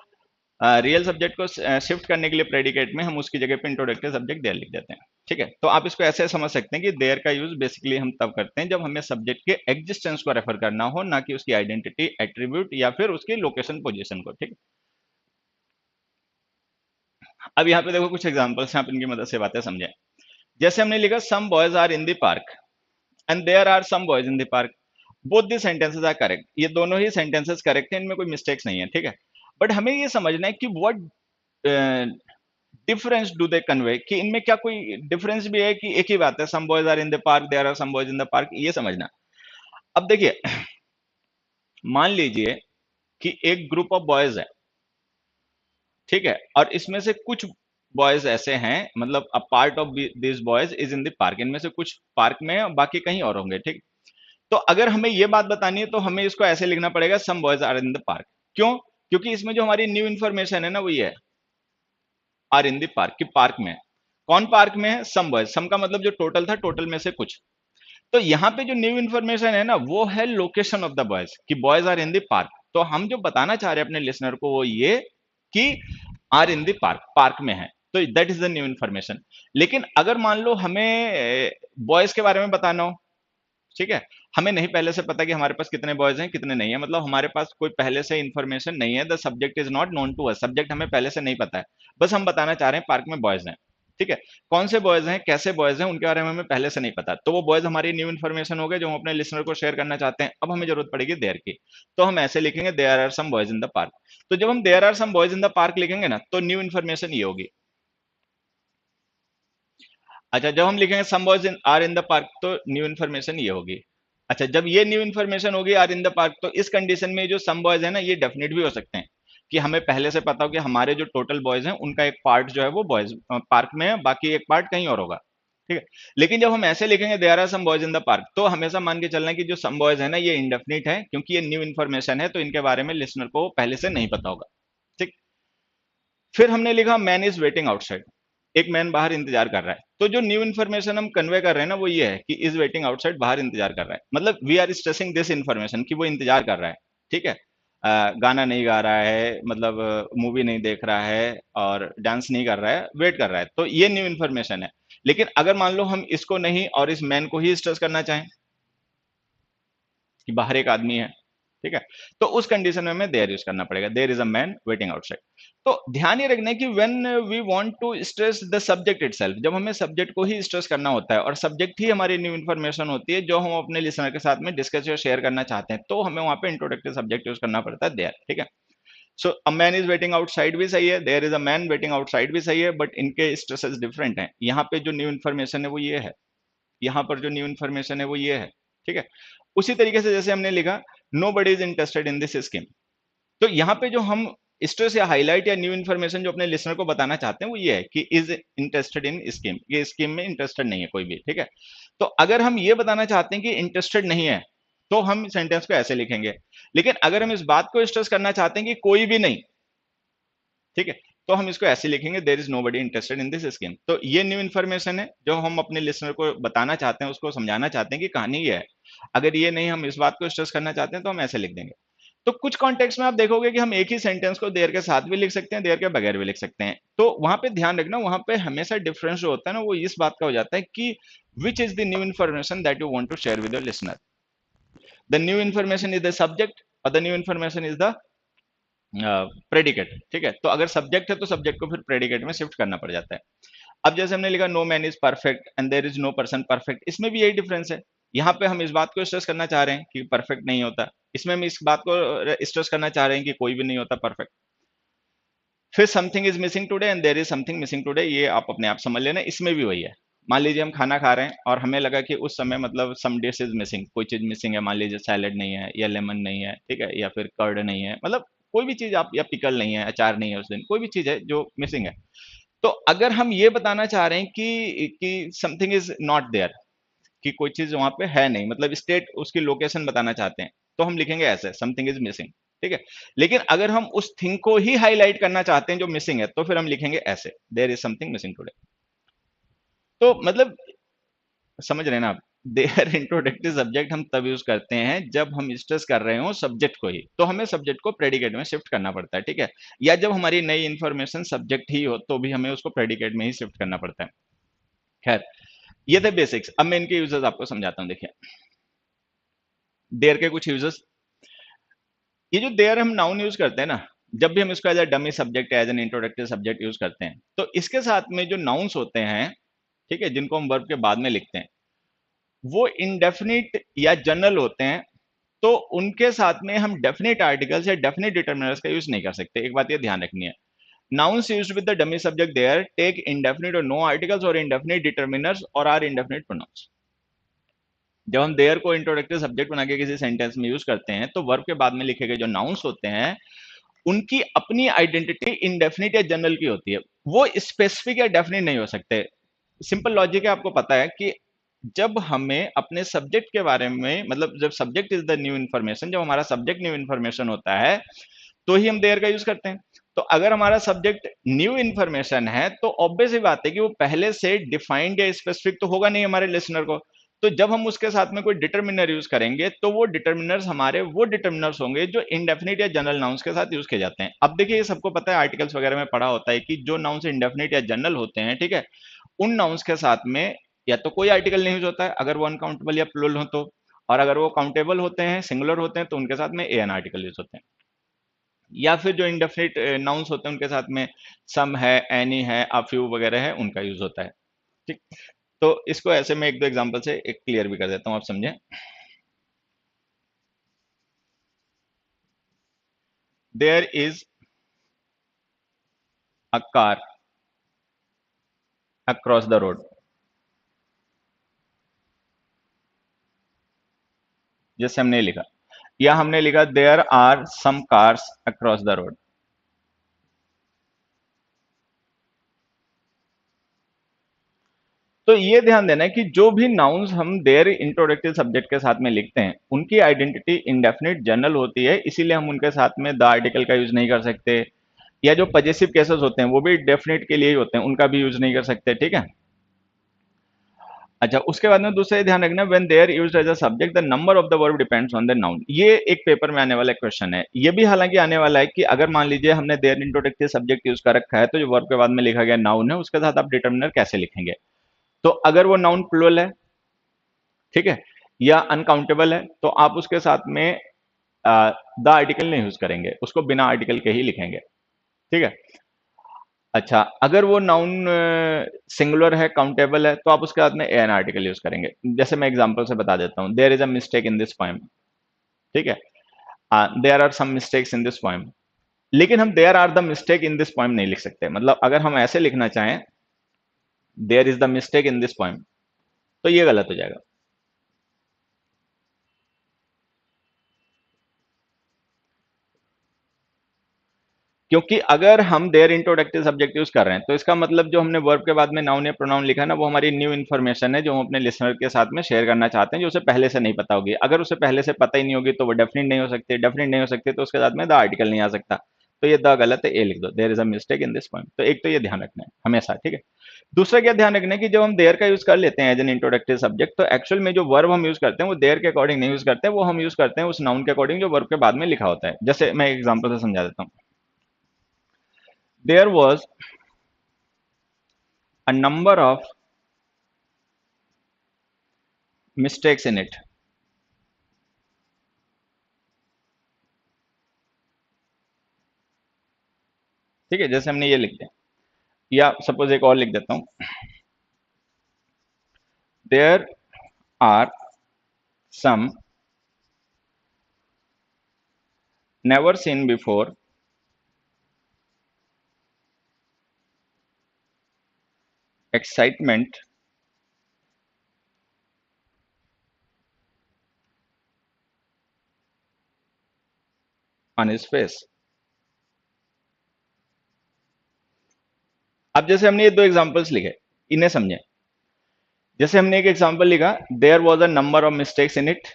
रियल सब्जेक्ट को शिफ्ट करने के लिए प्रेडिकेट में हम उसकी जगह पे इंट्रोडक्टिव सब्जेक्ट देयर लिख देते हैं। ठीक है, तो आप इसको ऐसे समझ सकते हैं कि देयर का यूज बेसिकली हम तब करते हैं जब हमें सब्जेक्ट के एग्जिस्टेंस को रेफर करना हो, ना कि उसकी आइडेंटिटी, एट्रीब्यूट या फिर उसकी लोकेशन पोजीशन को। ठीक है, अब यहाँ पे देखो कुछ एग्जांपल्स हैं, आप इनकी मदद से बातें समझें। जैसे हमने लिखा some boys are in the park and there are some boys in the park, both the sentences are correct. ये दोनों ही सेंटेंसेस करेक्ट हैं, इनमें कोई मिस्टेक्स नहीं है। ठीक है, बट हमें ये समझना है कि what difference do they convey, कि इनमें क्या कोई डिफरेंस भी है कि एक ही बात है, some boys are in the park, there are some boys in the park, ये समझना। अब देखिए, मान लीजिए कि एक ग्रुप ऑफ बॉयज है। ठीक है, और इसमें से कुछ बॉयज ऐसे हैं, मतलब a part of this boys is in the park, इनमें से कुछ पार्क में है और बाकी कहीं और होंगे। ठीक, तो अगर हमें ये बात बतानी है तो हमें इसको ऐसे लिखना पड़ेगा, some boys are in the park. क्यों? क्योंकि इसमें जो हमारी न्यू इन्फॉर्मेशन है ना, वो ये है, आर इन द पार्क, कि पार्क में है। कौन पार्क में है? Some boys. सम का मतलब जो टोटल था, टोटल में से कुछ। तो यहाँ पे जो न्यू इन्फॉर्मेशन है ना, वो है लोकेशन ऑफ द बॉयज, कि boys are in the park. तो हम जो बताना चाह रहे हैं अपने लिसनर को वो ये कि are in the park, park में है, तो that is the new information. लेकिन अगर मान लो हमें बॉयज के बारे में बताना हो, ठीक है, हमें नहीं पहले से पता कि हमारे पास कितने बॉयज हैं कितने नहीं है, मतलब हमारे पास कोई पहले से इंफॉर्मेशन नहीं है, the subject is not known to us, subject हमें पहले से नहीं पता है, बस हम बताना चाह रहे हैं पार्क में बॉयज हैं। ठीक है, कौन से बॉयज हैं, कैसे बॉयज हैं, उनके बारे में हमें पहले से नहीं पता, तो वो बॉयज हमारी न्यू इन्फॉर्मेशन हो गए जो हम अपने लिसनर को शेयर करना चाहते हैं। अब हमें जरूरत पड़ेगी देयर की, तो हम ऐसे लिखेंगे, there are some boys in the park. तो जब हम there are some boys in the park लिखेंगे ना, तो न्यू इन्फॉर्मेशन ये होगी। अच्छा, जब हम लिखेंगे some boys in are in the park, तो न्यू इन्फॉर्मेशन ये होगी। अच्छा, जब ये न्यू इन्फॉर्मेशन होगी आर इन द पार्क, तो इस कंडीशन में जो सम बॉयज है ना, ये डेफिनेट भी हो सकते हैं, कि हमें पहले से पता हो कि हमारे जो टोटल बॉयज हैं उनका एक पार्ट जो है वो बॉयज पार्क में है, बाकी एक पार्ट कहीं और होगा। ठीक है, लेकिन जब हम ऐसे लिखेंगे there are some boys in the park, तो हमेशा मान के चलना है कि जो सम बॉयज है ना, ये इंडेफिनिट है, क्योंकि ये न्यू इन्फॉर्मेशन है, तो इनके बारे में लिसनर को पहले से नहीं पता होगा। ठीक, फिर हमने लिखा मैन इज वेटिंग आउटसाइड, एक मैन बाहर इंतजार कर रहा है। तो जो न्यू इन्फॉर्मेशन हम कन्वे कर रहे हैं ना, वो ये है कि इज वेटिंग आउटसाइड, बाहर इंतजार कर रहा है, मतलब we are stressing this information कि वो इंतजार कर रहा है। ठीक है, गाना नहीं गा रहा है, मतलब मूवी नहीं देख रहा है और डांस नहीं कर रहा है, वेट कर रहा है, तो ये न्यू इन्फॉर्मेशन है। लेकिन अगर मान लो हम इसको नहीं और इस मैन को ही स्ट्रेस करना चाहें कि बाहर एक आदमी है, ठीक है, तो उस कंडीशन में हमें देयर यूज करना पड़ेगा, there is a man waiting outside. तो ध्यान ये रखना है कि when we want to stress the subject itself, जब हमें सब्जेक्ट को ही स्ट्रेस करना होता है और सब्जेक्ट ही हमारी न्यू इन्फॉर्मेशन होती है जो हम अपने लिसनर के साथ में डिस्कस या शेयर करना चाहते हैं, तो हमें वहां पे इंट्रोडक्टिव सब्जेक्ट यूज करना पड़ता है देयर। ठीक है, so a man is waiting outside भी सही है, there is a man waiting outside भी सही है, बट इनके स्ट्रेसेस डिफरेंट हैं। यहाँ पे जो न्यू इन्फॉर्मेशन है वो ये है, यहाँ पर जो न्यू इन्फॉर्मेशन है वो ये है। ठीक है, उसी तरीके से जैसे हमने लिखा nobody is interested in this scheme, तो यहाँ पे जो हम स्ट्रेस या हाईलाइट या न्यू इन्फॉर्मेशन जो अपने लिसनर को बताना चाहते हैं वो ये है कि इज इंटरेस्टेड इन स्कीम, ये स्कीम में इंटरेस्टेड नहीं है कोई भी। ठीक है, तो अगर हम ये बताना चाहते हैं कि इंटरेस्टेड नहीं है, तो हम सेंटेंस को ऐसे लिखेंगे। लेकिन अगर हम इस बात को स्ट्रेस करना चाहते हैं कि कोई भी नहीं, ठीक है, तो हम इसको ऐसे लिखेंगे, there is nobody interested in this scheme. तो ये न्यू इन्फॉर्मेशन है जो हम अपने लिसनर को बताना चाहते हैं, उसको समझाना चाहते हैं कि कहानी ये है। अगर ये नहीं, हम इस बात को स्ट्रेस करना चाहते हैं, तो हम ऐसे लिख देंगे। तो कुछ कॉन्टेक्स्ट में आप देखोगे कि हम एक ही सेंटेंस को देयर के साथ भी लिख सकते हैं, देयर के बगैर भी लिख सकते हैं। तो वहां पे ध्यान रखना, वहां पे हमेशा डिफरेंस जो होता है ना, वो इस बात का हो जाता है कि which is the new information that you want to share with your listener. The new information is the subject और the new information is the predicate. ठीक है, तो अगर सब्जेक्ट है तो सब्जेक्ट को फिर प्रेडिकेट में शिफ्ट करना पड़ जाता है। अब जैसे हमने लिखा no man is perfect and there is no person perfect, इसमें भी यही डिफरेंस है। यहाँ पे हम इस बात को स्ट्रेस करना चाह रहे हैं कि परफेक्ट नहीं होता, इसमें हम इस बात को स्ट्रेस करना चाह रहे हैं कि कोई भी नहीं होता परफेक्ट। फिर something is missing today and there is something missing today, ये आप अपने आप समझ लेना, इसमें भी वही है। मान लीजिए हम खाना खा रहे हैं और हमें लगा कि उस समय मतलब सम डिश इज मिसिंग, कोई चीज मिसिंग है, मान लीजिए सैलेड नहीं है या लेमन नहीं है, ठीक है, या फिर कर्ड नहीं है, मतलब कोई भी चीज आप, या पिकल नहीं है, अचार नहीं है उस दिन, कोई भी चीज है जो मिसिंग है। तो अगर हम ये बताना चाह रहे हैं कि समथिंग इज नॉट देयर, कि कोई चीज वहां पे है नहीं, मतलब स्टेट उसकी लोकेशन बताना चाहते हैं, तो हम लिखेंगे ऐसे समथिंग इज मिसिंग, ठीक है। लेकिन अगर हम उस थिंग को ही हाईलाइट करना चाहते हैं जो मिसिंग है, तो फिर हम लिखेंगे ऐसे there is something missing today. तो मतलब समझ रहे हैं ना आप, देयर इंट्रोडक्टिव सब्जेक्ट हम तब यूज करते हैं जब हम स्ट्रेस कर रहे हो सब्जेक्ट को ही, तो हमें सब्जेक्ट को प्रेडिकेट में शिफ्ट करना पड़ता है, ठीक है। या जब हमारी नई इंफॉर्मेशन सब्जेक्ट ही हो तो भी हमें उसको प्रेडिकेट में ही शिफ्ट करना पड़ता है। खैर, ये थे बेसिक्स। अब मैं इनके यूजेस आपको समझाता हूँ। देखिए, देयर के कुछ यूजेस, ये जो देयर हम नाउन यूज करते हैं ना, जब भी हम इसको as a dummy subject, as an introductive subject use करते हैं, तो इसके साथ में जो नाउन्स होते हैं, ठीक है, जिनको हम वर्ब के बाद में लिखते हैं, वो इंडेफिनिट या जनरल होते हैं। तो उनके साथ में हम डेफिनेट आर्टिकल्स या डेफिनेट डिटर्मिनर्स का यूज नहीं कर सकते, एक बात ये ध्यान रखनी है। Nouns used with the dummy subject there take indefinite or no articles or indefinite determiners or are indefinite pronouns। जब हम देयर को इंट्रोडक्टिव सब्जेक्ट बना के किसी सेंटेंस में यूज करते हैं, तो वर्ब के बाद में लिखे गए जो नाउन्स होते हैं, उनकी अपनी आइडेंटिटी इंडेफिनिट या जनरल की होती है, वो स्पेसिफिक या डेफिनिट नहीं हो सकते। सिंपल लॉजिक है, आपको पता है कि जब हमें अपने सब्जेक्ट के बारे में, मतलब जब subject is the new information, जब हमारा सब्जेक्ट न्यू इन्फॉर्मेशन होता है, तो ही हम देयर का यूज करते हैं। तो अगर हमारा सब्जेक्ट न्यू इन्फॉर्मेशन है, तो ऑब्वियस ही बात है कि वो पहले से डिफाइंड या स्पेसिफिक तो होगा नहीं हमारे लिसनर को। तो जब हम उसके साथ में कोई डिटर्मिनर यूज करेंगे, तो वो डिटर्मिनर्स हमारे वो डिटर्मिनर्स होंगे जो इंडेफिनिट या जनरल नाउन्स के साथ यूज किए जाते हैं। अब देखिए, ये सबको पता है, आर्टिकल्स वगैरह में पढ़ा होता है कि जो नाउन्स इंडेफिनिट या जनरल होते हैं, ठीक है, उन नाउन्स के साथ में या तो कोई आर्टिकल नहीं यूज होता है अगर वो अनकाउंटेबल या प्लूरल हो तो, और अगर वो काउंटेबल होते हैं, सिंगुलर होते हैं, तो उनके साथ में एन आर्टिकल यूज होते हैं। या फिर जो इंडेफिनिट नाउन्स होते हैं, उनके साथ में सम है, एनी है, अ फ्यू वगैरह है, उनका यूज होता है, ठीक। तो इसको ऐसे मैं एक दो एग्जांपल से एक क्लियर भी कर देता हूं, आप समझें। There is a car across the road, जैसे हमने लिखा, या हमने लिखा there are some cars across the road. तो ये ध्यान देना है कि जो भी नाउन्स हम देयर इंट्रोडक्टिव सब्जेक्ट के साथ में लिखते हैं, उनकी आइडेंटिटी इंडेफिनिट जनरल होती है, इसीलिए हम उनके साथ में द आर्टिकल का यूज नहीं कर सकते। या जो पजेसिव केसेस होते हैं, वो भी डेफिनेट के लिए ही होते हैं, उनका भी यूज नहीं कर सकते, ठीक है। अच्छा, उसके बाद में दूसरा ध्यान रखना, when there used as a subject the number of the verb depends on the noun. ये एक पेपर में आने वाला क्वेश्चन है, ये भी हालांकि आने वाला है कि अगर मान लीजिए हमने देयर इंट्रोडक्टिव सब्जेक्ट यूज कर रखा है, तो जो वर्ब के बाद में लिखा गया नाउन है, उसके साथ आप डिटर्मिनर कैसे लिखेंगे। तो अगर वो नाउन प्लूरल है, ठीक है, या अनकाउंटेबल है, तो आप उसके साथ में द आर्टिकल नहीं यूज करेंगे, उसको बिना आर्टिकल के ही लिखेंगे, ठीक है। अच्छा, अगर वो नाउन सिंगुलर है, काउंटेबल है, तो आप उसके साथ में एन आर्टिकल यूज करेंगे। जैसे मैं एग्जांपल से बता देता हूं, there is a mistake in this poem, ठीक है, there are some mistakes in this poem. लेकिन हम there are the mistake in this poem नहीं लिख सकते, मतलब अगर हम ऐसे लिखना चाहें, there is the mistake in this poem, तो ये गलत हो जाएगा। क्योंकि अगर हम देयर इंट्रोडक्टिव सब्जेक्ट यूज कर रहे हैं, तो इसका मतलब जो हमने वर्ब के बाद में नाउन या प्रोनाउन लिखा है ना, वो हमारी न्यू इन्फॉर्मेशन है जो हम अपने लिसनर के साथ में शेयर करना चाहते हैं, जो उसे पहले से नहीं पता होगी। अगर उसे पहले से पता ही नहीं होगी, तो वो डेफिनेट नहीं हो सकती, डेफिनेट नहीं हो सकती, तो उसके साथ में द आर्टिकल नहीं आ सकता। तो ये द गलत है, ए लिख दो, there is a mistake in this point. तो एक तो ये ध्यान रखना है हमेशा, ठीक है। दूसरा क्या ध्यान रखना है कि जब हम देयर का यूज कर लेते हैं एज एन इंट्रोडक्टिव सब्जेक्ट, तो एक्चुअल में जो वर्ब हम यूज करते हैं, वो देयर के अकॉर्डिंग नहीं यूज करते हैं, वो हम यूज करते हैं उस नाउन के अकॉर्डिंग जो वर्ब के बाद में लिखा होता है। जैसे मैं एग्जाम्पल से समझा देता हूँ, there was a number of mistakes in it, ठीक है, जैसे हमने ये लिख दिया, या सपोज एक और लिख देता हूं, there are some never seen before excitement on his face. अब जैसे हमने ये दो एग्जांपल्स लिखे, इन्हें समझें। जैसे हमने एक एग्जांपल लिखा, there was a number of mistakes in it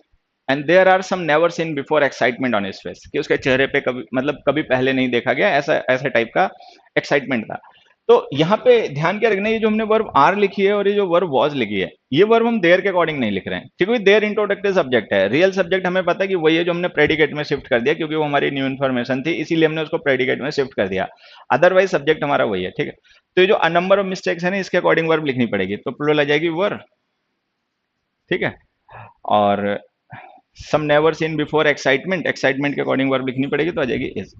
and there are some never seen before excitement on his face, कि उसके चेहरे पे कभी मतलब कभी पहले नहीं देखा गया ऐसा ऐसा टाइप का एक्साइटमेंट था। तो यहाँ पे ध्यान क्या रखना है, ये जो हमने वर्ब आर लिखी है और ये जो वर्ब वॉज लिखी है, ये वर्ब हम देयर के अकॉर्डिंग नहीं लिख रहे हैं, क्योंकि देयर इंट्रोडक्टिव सब्जेक्ट है। रियल सब्जेक्ट हमें पता है कि वही है जो हमने प्रेडिकेट में शिफ्ट कर दिया, क्योंकि वो हमारी न्यू इन्फॉर्मेशन थी, इसीलिए हमने उसको प्रेडिकेट में शिफ्ट कर दिया। अदरवाइज सब्जेक्ट हमारा वही है, ठीक है। तो ये जो अ नंबर ऑफ मिस्टेक्स है ना, इसके अकॉर्डिंग वर्ब लिखनी पड़ेगी, तो प्लूरल आ जाएगी वर, ठीक है। और some never seen before excitement, excitement के अकॉर्डिंग वर्ब लिखनी पड़ेगी, तो आ जाएगी इज।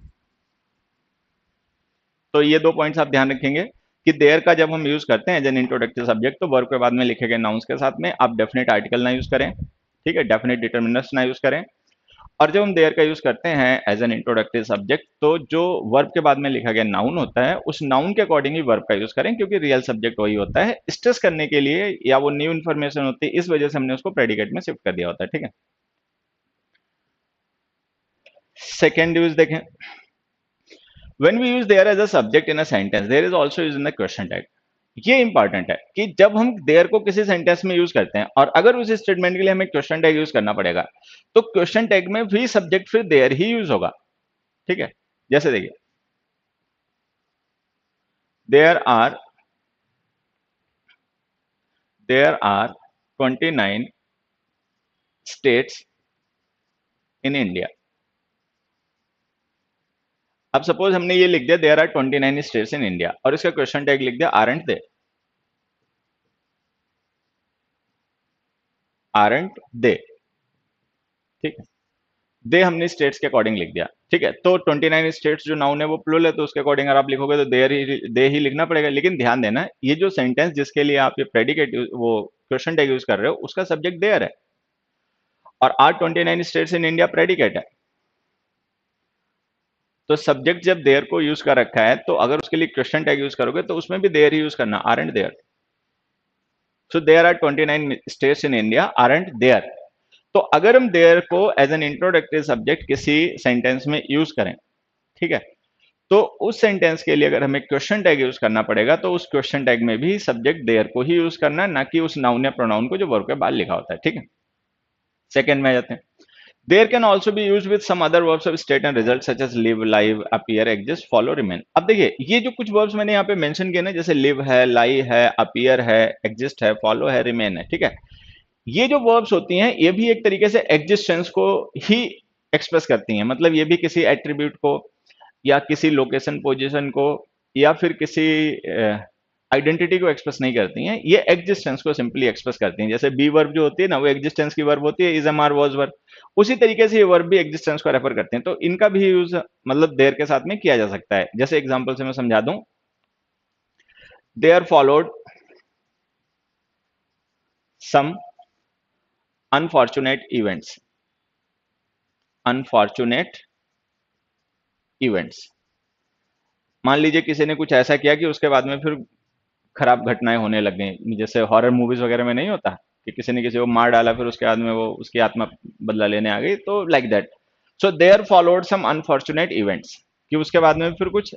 तो ये दो पॉइंट्स आप ध्यान रखेंगे कि देयर का जब हम यूज करते हैं एज एन इंट्रोडक्टिव सब्जेक्ट, तो वर्ब के बाद में लिखे गए नाउंस के साथ में आप डेफिनेट आर्टिकल ना यूज करें, ठीक है, डेफिनेट डिटर्मिनर्स ना यूज करें। और जब हम देयर का यूज करते हैं एज एन इंट्रोडक्टिव सब्जेक्ट, तो जो वर्ब के बाद में लिखा गया नाउन होता है, उस नाउन के अकॉर्डिंग ही वर्ब का यूज करें, क्योंकि रियल सब्जेक्ट वही होता है। स्ट्रेस करने के लिए या वो न्यू इन्फॉर्मेशन होती है, इस वजह से हमने उसको प्रेडिकेट में शिफ्ट कर दिया होता है, ठीक है। सेकेंड यूज देखें, when we use there as a subject in a sentence, there is also used in the question tag। ये इंपॉर्टेंट है कि जब हम देयर को किसी सेंटेंस में यूज करते हैं और अगर उस स्टेटमेंट के लिए हमें क्वेश्चन टैग यूज करना पड़ेगा, तो क्वेश्चन टैग में भी सब्जेक्ट फिर देयर ही यूज होगा, ठीक है। जैसे देखिए, there are there are 29 states in India. अब सपोज हमने ये लिख दिया, there are 29 states in India, और इसका क्वेश्चन टैग लिख दिया आरंट दे, आरंट दे, ठीक है। दे हमने स्टेट्स के अकॉर्डिंग लिख दिया, ठीक है। तो 29 स्टेट्स जो नाउन है वो प्लूरल है, तो उसके अकॉर्डिंग अगर आप लिखोगे तो देयर ही दे ही लिखना पड़ेगा। लेकिन ध्यान देना, ये जो सेंटेंस जिसके लिए आप ये प्रेडिकेट वो क्वेश्चन टैग यूज कर रहे हो, उसका सब्जेक्ट देयर है, और are 29 states in India predicate है। तो सब्जेक्ट जब देयर को यूज कर रखा है, तो अगर उसके लिए क्वेश्चन टैग यूज करोगे तो उसमें भी देयर ही यूज करना, aren't there. So there are 29 states in India, aren't there. तो अगर हम देयर को एज एन इंट्रोडक्टिव सब्जेक्ट किसी सेंटेंस में यूज करें, ठीक है, तो उस सेंटेंस के लिए अगर हमें क्वेश्चन टैग यूज करना पड़ेगा, तो उस क्वेश्चन टैग में भी सब्जेक्ट देयर को ही यूज करना, ना कि उस नाउन या प्रोनाउन को जो वर्ब के बाद लिखा होता है, ठीक है। सेकंड में आ जाते हैं, there can also be use with some other verbs of state and result such as live, live, appear, exist, follow, remain. अब देखिए, ये जो कुछ वर्ब्स मैंने यहाँ पे मेंशन किए ना, जैसे लिव है, लाई है, अपीयर है, एग्जिस्ट है, फॉलो है, रिमेन है, ठीक है, ये जो वर्ब्स होती हैं, ये भी एक तरीके से एग्जिस्टेंस को ही एक्सप्रेस करती हैं। मतलब ये भी किसी एट्रीब्यूट को या किसी लोकेशन पोजीशन को या फिर किसी आइडेंटिटी को एक्सप्रेस नहीं करती हैं, ये एग्जिस्टेंस को सिंपली एक्सप्रेस करती हैं। जैसे बी वर्ब जो होती है ना, वो एग्जिस्टेंस की वर्ब होती है, is, am, are, was verb. उसी तरीके से ये वर्ब भी एग्जिस्टेंस को रेफर करते हैं, तो इनका भी यूज मतलब देयर के साथ में किया जा सकता है। जैसे एग्जांपल से मैं समझा दूं, there followed some unfortunate events, unfortunate events. मान लीजिए किसी ने कुछ ऐसा किया कि उसके बाद में फिर खराब घटनाएं होने लग गई, जैसे हॉरर मूवीज वगैरह में नहीं होता कि किसी ने किसी को मार डाला, फिर उसके बाद में वो उसकी आत्मा बदला लेने आ गई, तो like that. So there followed some unfortunate events, कि उसके बाद में फिर कुछ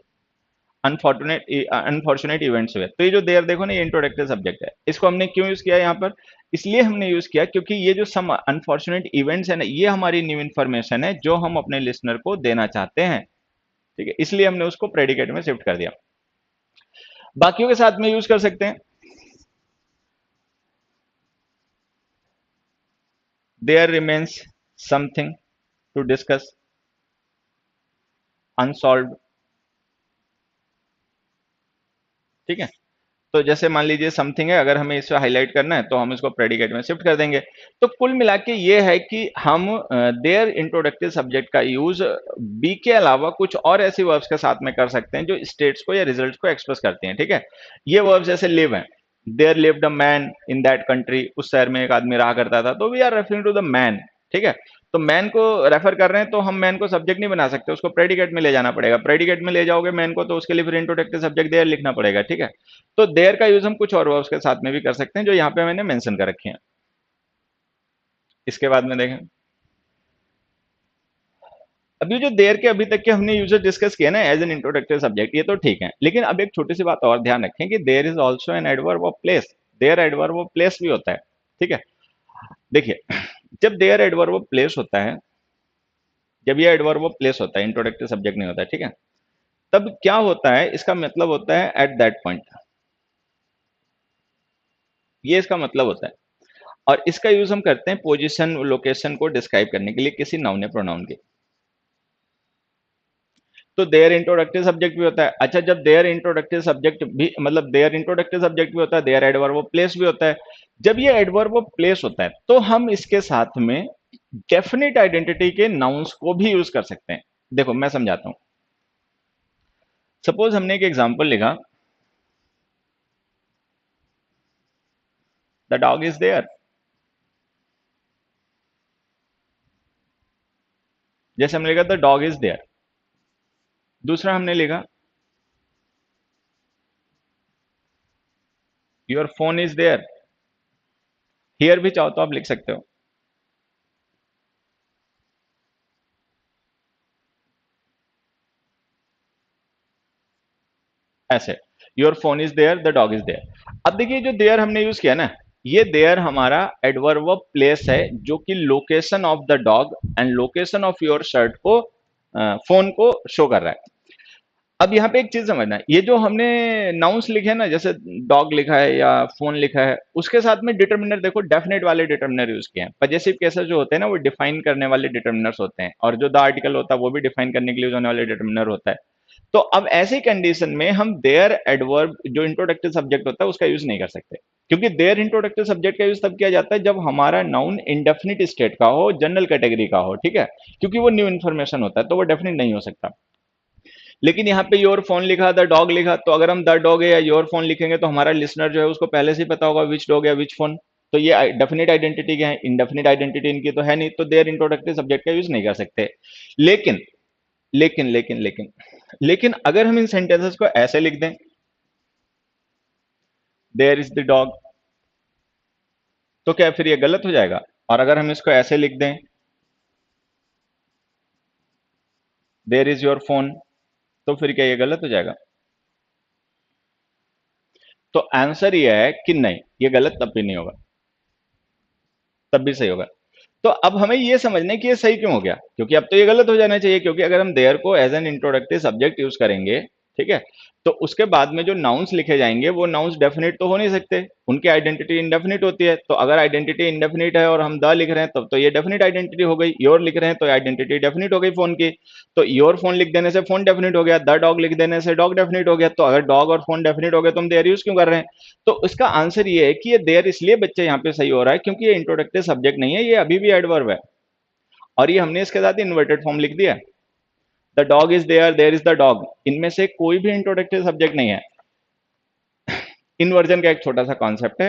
अनफॉर्चुनेट अनफॉर्चुनेट इवेंट्स हुए। तो ये जो देयर देखो ना, ये इंट्रोडक्टिव सब्जेक्ट है। इसको हमने क्यों यूज किया यहाँ पर, इसलिए हमने यूज किया क्योंकि ये जो सम अनफॉर्चुनेट इवेंट्स है ना, ये हमारी न्यू इन्फॉर्मेशन है जो हम अपने लिसनर को देना चाहते हैं, ठीक है, इसलिए हमने उसको प्रेडिकेट में शिफ्ट कर दिया। बाकियों के साथ में यूज कर सकते हैं, there remains something to discuss, unsolve, ठीक है। तो जैसे मान लीजिए समथिंग है, अगर हमें इसे हाईलाइट करना है तो हम इसको प्रेडिकेट में शिफ्ट कर देंगे। तो कुल मिला के ये है कि हम देयर इंट्रोडक्टिव सब्जेक्ट का यूज बी के अलावा कुछ और ऐसी वर्ब्स के साथ में कर सकते हैं जो स्टेट्स को या रिजल्ट्स को एक्सप्रेस करती हैं, ठीक है। ये वर्ब्स जैसे लिव हैं, there lived a man in that country, उस शहर में एक आदमी रहा करता था, तो we are referring to the man, ठीक है। तो मैन को रेफर कर रहे हैं तो हम मैन को सब्जेक्ट नहीं बना सकते, उसको प्रेडिकेट में ले जाना पड़ेगा। प्रेडिकेट में ले जाओगे मैन को तो उसके लिए फिर इंट्रोडक्टिव सब्जेक्ट देयर लिखना पड़ेगा, ठीक है। तो देयर का यूज हम कुछ और वर्ब्स के साथ में भी कर सकते हैं जो यहाँ पे मैंने मेंशन कर रखे हैं। इसके बाद में देखें, अभी जो देयर के अभी तक के हमने यूजर डिस्कस किया ना एज एन इंट्रोडक्टिव सब्जेक्ट, ये तो ठीक है, लेकिन अब एक छोटी सी बात और ध्यान रखें कि there is also an adverb of place. There adverb of place भी होता है, ठीक है। देखिए, जब देयर एडवर्ब ऑफ प्लेस होता है, जब ये एडवर्ब ऑफ प्लेस होता है, इंट्रोडक्टिव सब्जेक्ट नहीं होता है, ठीक है, तब क्या होता है, इसका मतलब होता है एट दैट पॉइंट। ये इसका मतलब होता है, और इसका यूज हम करते हैं पोजीशन लोकेशन को डिस्क्राइब करने के लिए किसी नाउन या प्रोनाउन के। तो देयर इंट्रोडक्टिव सब्जेक्ट भी होता है। अच्छा, जब देयर इंट्रोडक्टिव सब्जेक्ट भी मतलब देयर इंट्रोडक्टिव सब्जेक्ट भी होता है, देयर एडवर्ब ऑफ प्लेस भी होता है। जब ये एडवर्ब ऑफ प्लेस होता है तो हम इसके साथ में डेफिनेट आइडेंटिटी के नाउन्स को भी यूज कर सकते हैं। देखो मैं समझाता हूं। सपोज हमने एक एग्जांपल लिखा, द डॉग इज देयर। जैसे हमने लिखा द डॉग इज देयर। दूसरा हमने लिखा your phone is there. Here भी चाहो तो आप लिख सकते हो ऐसे, your phone is there, the dog is there. अब देखिए जो देयर हमने यूज किया ना, ये देयर हमारा एडवर्ब ऑफ प्लेस है जो कि location of the dog and location of your shirt को फोन को शो कर रहा है। अब यहाँ पे एक चीज समझना है, ये जो हमने नाउन्स लिखे हैं ना, जैसे डॉग लिखा है या फोन लिखा है, उसके साथ में डिटर्मिनर देखो डेफिनेट वाले डिटर्मिनर यूज किए हैं। पजेसिव केसेस जो होते हैं ना वो डिफाइन करने वाले डिटर्मिनर्स होते हैं, और जो द आर्टिकल होता है वो भी डिफाइन करने के लिए यूज होने वाले डिटर्मिनर होता है। तो अब ऐसी कंडीशन में हम देयर एडवर्ब जो इंट्रोडक्टिव सब्जेक्ट होता है उसका यूज नहीं कर सकते, क्योंकि देयर इंट्रोडक्टिव सब्जेक्ट का यूज तब किया जाता है जब हमारा नाउन इंडेफिनिट स्टेट का हो, जनरल कैटेगरी का हो, ठीक है, क्योंकि वो न्यू इन्फॉर्मेशन होता है तो वो डेफिनेट नहीं हो सकता। लेकिन यहाँ पे योर फोन लिखा, द डॉग लिखा, तो अगर हम द डॉग है या योर फोन लिखेंगे तो हमारा लिसनर जो है उसको पहले से ही पता होगा विच डॉग या विच फोन। तो ये डेफिनेट आइडेंटिटी क्या है, इंडेफिनिट आइडेंटिटी इनकी तो है नहीं, तो देयर इंट्रोडक्टिव सब्जेक्ट का यूज नहीं कर सकते। लेकिन लेकिन लेकिन लेकिन लेकिन अगर हम इन सेंटेंसेस को ऐसे लिख दें, देयर इज द डॉग, तो क्या फिर ये गलत हो जाएगा? और अगर हम इसको ऐसे लिख दें, देयर इज योर फोन, तो फिर क्या ये गलत हो जाएगा? तो आंसर ये है कि नहीं, ये गलत तब भी नहीं होगा, तब भी सही होगा। तो अब हमें ये समझना है कि ये सही क्यों हो गया, क्योंकि अब तो ये गलत हो जाना चाहिए, क्योंकि अगर हम देयर को as an introductive subject use करेंगे, ठीक है, तो उसके बाद में जो नाउन्स लिखे जाएंगे वो नाउन्स डेफिनेट तो हो नहीं सकते, उनकी आइडेंटिटी इंडेफिनिट होती है। तो अगर आइडेंटिटी इंडेफिनिट है और हम द लिख रहे हैं तब तो ये डेफिनिट आइडेंटिटी हो गई, योर लिख रहे हैं तो आइडेंटिटी डेफिनिट हो गई फोन की। तो योर फोन लिख देने से फोन डेफिनिट हो गया, द डॉग लिख देने से डॉग डेफिनिट हो गया। तो अगर डॉग और फोन डेफिनिट हो गए तो हम देयर यूज क्यों कर रहे हैं? तो इसका आंसर ये है कि ये देयर इसलिए बच्चे यहाँ पे सही हो रहा है क्योंकि ये इंट्रोडक्टिव सब्जेक्ट नहीं है, ये अभी भी एडवर्ब है, और ये हमने इसके साथ इन्वर्टेड फॉर्म लिख दिया, the dog is there, there is the dog, इनमें से कोई भी इंट्रोडक्टिव सब्जेक्ट नहीं है। इन्वर्जन का एक छोटा सा कॉन्सेप्ट है,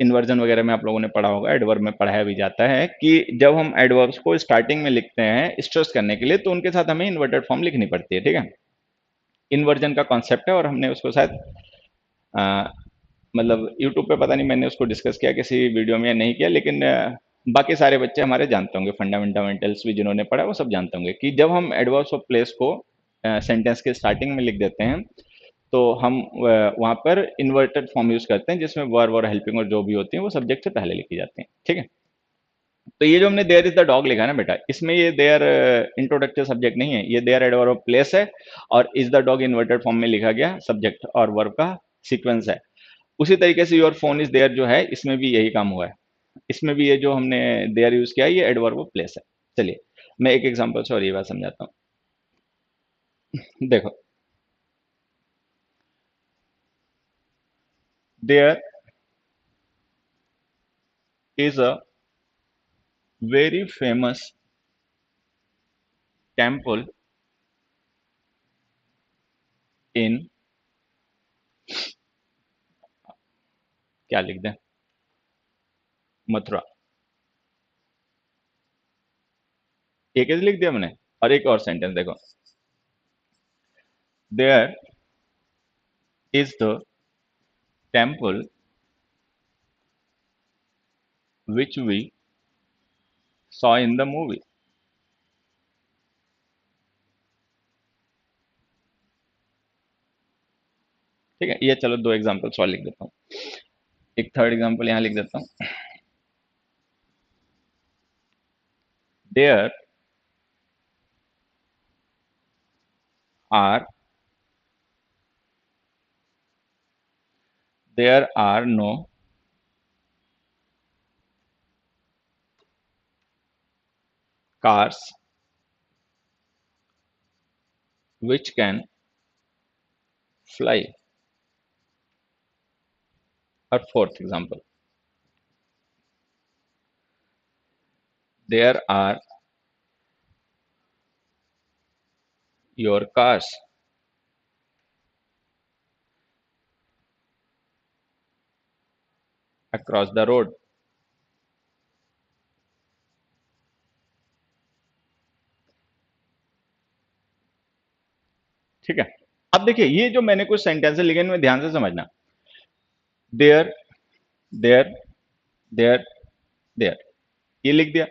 इन्वर्जन वगैरह में आप लोगों ने पढ़ा होगा, एडवर्ब में पढ़ाया भी जाता है कि जब हम एडवर्ब्स को स्टार्टिंग में लिखते हैं स्ट्रेस करने के लिए तो उनके साथ हमें इन्वर्टेड फॉर्म लिखनी पड़ती है, ठीक है। इन्वर्जन का कॉन्सेप्ट है, और हमने उसको शायद मतलब यूट्यूब पे पता नहीं मैंने उसको डिस्कस किया किसी वीडियो में या नहीं किया, लेकिन बाकी सारे बच्चे हमारे जानते होंगे, फंडामेंटल्स भी जिन्होंने पढ़ा वो सब जानते होंगे कि जब हम एडवर्ब्स ऑफ प्लेस को सेंटेंस के स्टार्टिंग में लिख देते हैं तो हम वहाँ पर इन्वर्टेड फॉर्म यूज करते हैं जिसमें वर्ब और हेल्पिंग और जो भी होती हैं वो सब्जेक्ट से पहले लिखी जाती हैं, ठीक है। तो ये जो हमने देयर इज द डॉग लिखा है ना बेटा, इसमें ये देयर इंट्रोडक्टिव सब्जेक्ट नहीं है, ये देयर एडवर्ब ऑफ प्लेस है, और is the dog inverted form में लिखा गया सब्जेक्ट और वर्ब का सीक्वेंस है। उसी तरीके से योर फोन इज देयर जो है इसमें भी यही काम हुआ है, इसमें भी ये जो हमने देयर यूज किया है ये एडवर्ब ऑफ प्लेस है। चलिए मैं एक एग्जांपल से और ये बात समझाता हूँ। देखो there is a very famous temple in, क्या लिख दें, मथुरा। एक ही लिख दिया मैंने। और एक और सेंटेंस देखो, there is the temple which we saw in the movie. ठीक है, ये चलो दो एग्जांपल्स और लिख देता हूँ। एक थर्ड एग्जांपल यहाँ लिख देता हूँ। There are there are no cars which can fly। और fourth example, there are your cars across the road। ठीक है, अब देखिए ये जो मैंने कुछ सेंटेंस लिखे इनमें ध्यान से समझना। देयर, देयर, देयर, देयर, ये लिख दिया।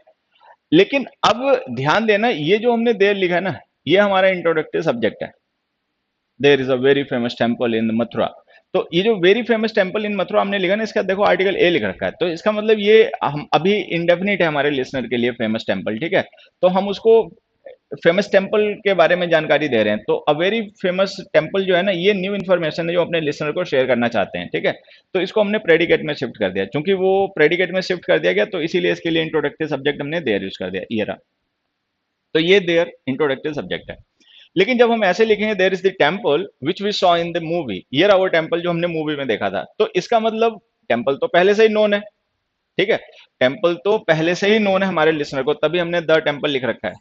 लेकिन अब ध्यान देना, ये जो हमने देयर लिखा है ना, ये हमारा इंट्रोडक्टिव सब्जेक्ट है। There is a very famous temple in Mathura. तो ये जो very famous temple in Mathura हमने लिखा ना, इसका देखो आर्टिकल ए लिख रखा है, तो इसका मतलब ये हम अभी इंडेफिनिट है हमारे लिसनर के लिए फेमस टेम्पल। ठीक है, तो हम उसको फेमस टेम्पल के बारे में जानकारी दे रहे हैं। तो अ वेरी फेमस टेम्पल जो है ना, ये न्यू इन्फॉर्मेशन है जो अपने लिसनर को शेयर करना चाहते हैं। ठीक है, तो इसको हमने प्रेडिकेट में शिफ्ट कर दिया, क्योंकि वो प्रेडिकेट में शिफ्ट कर दिया गया, तो इसीलिए इसके लिए इंट्रोडक्टिव सब्जेक्ट हमने देयर यूज कर दिया, ये रहा। तो ये देयर इंट्रोडक्टिव सब्जेक्ट है। लेकिन जब हम ऐसे लिखेंगे there is the temple which we saw in the movie, ये रहा वो टेम्पल जो हमने मूवी में देखा था, तो इसका मतलब टेम्पल तो पहले से ही नोन है। ठीक है, टेम्पल तो पहले से ही नोन है हमारे लिसनर को, तभी हमने द टेम्पल लिख रखा है।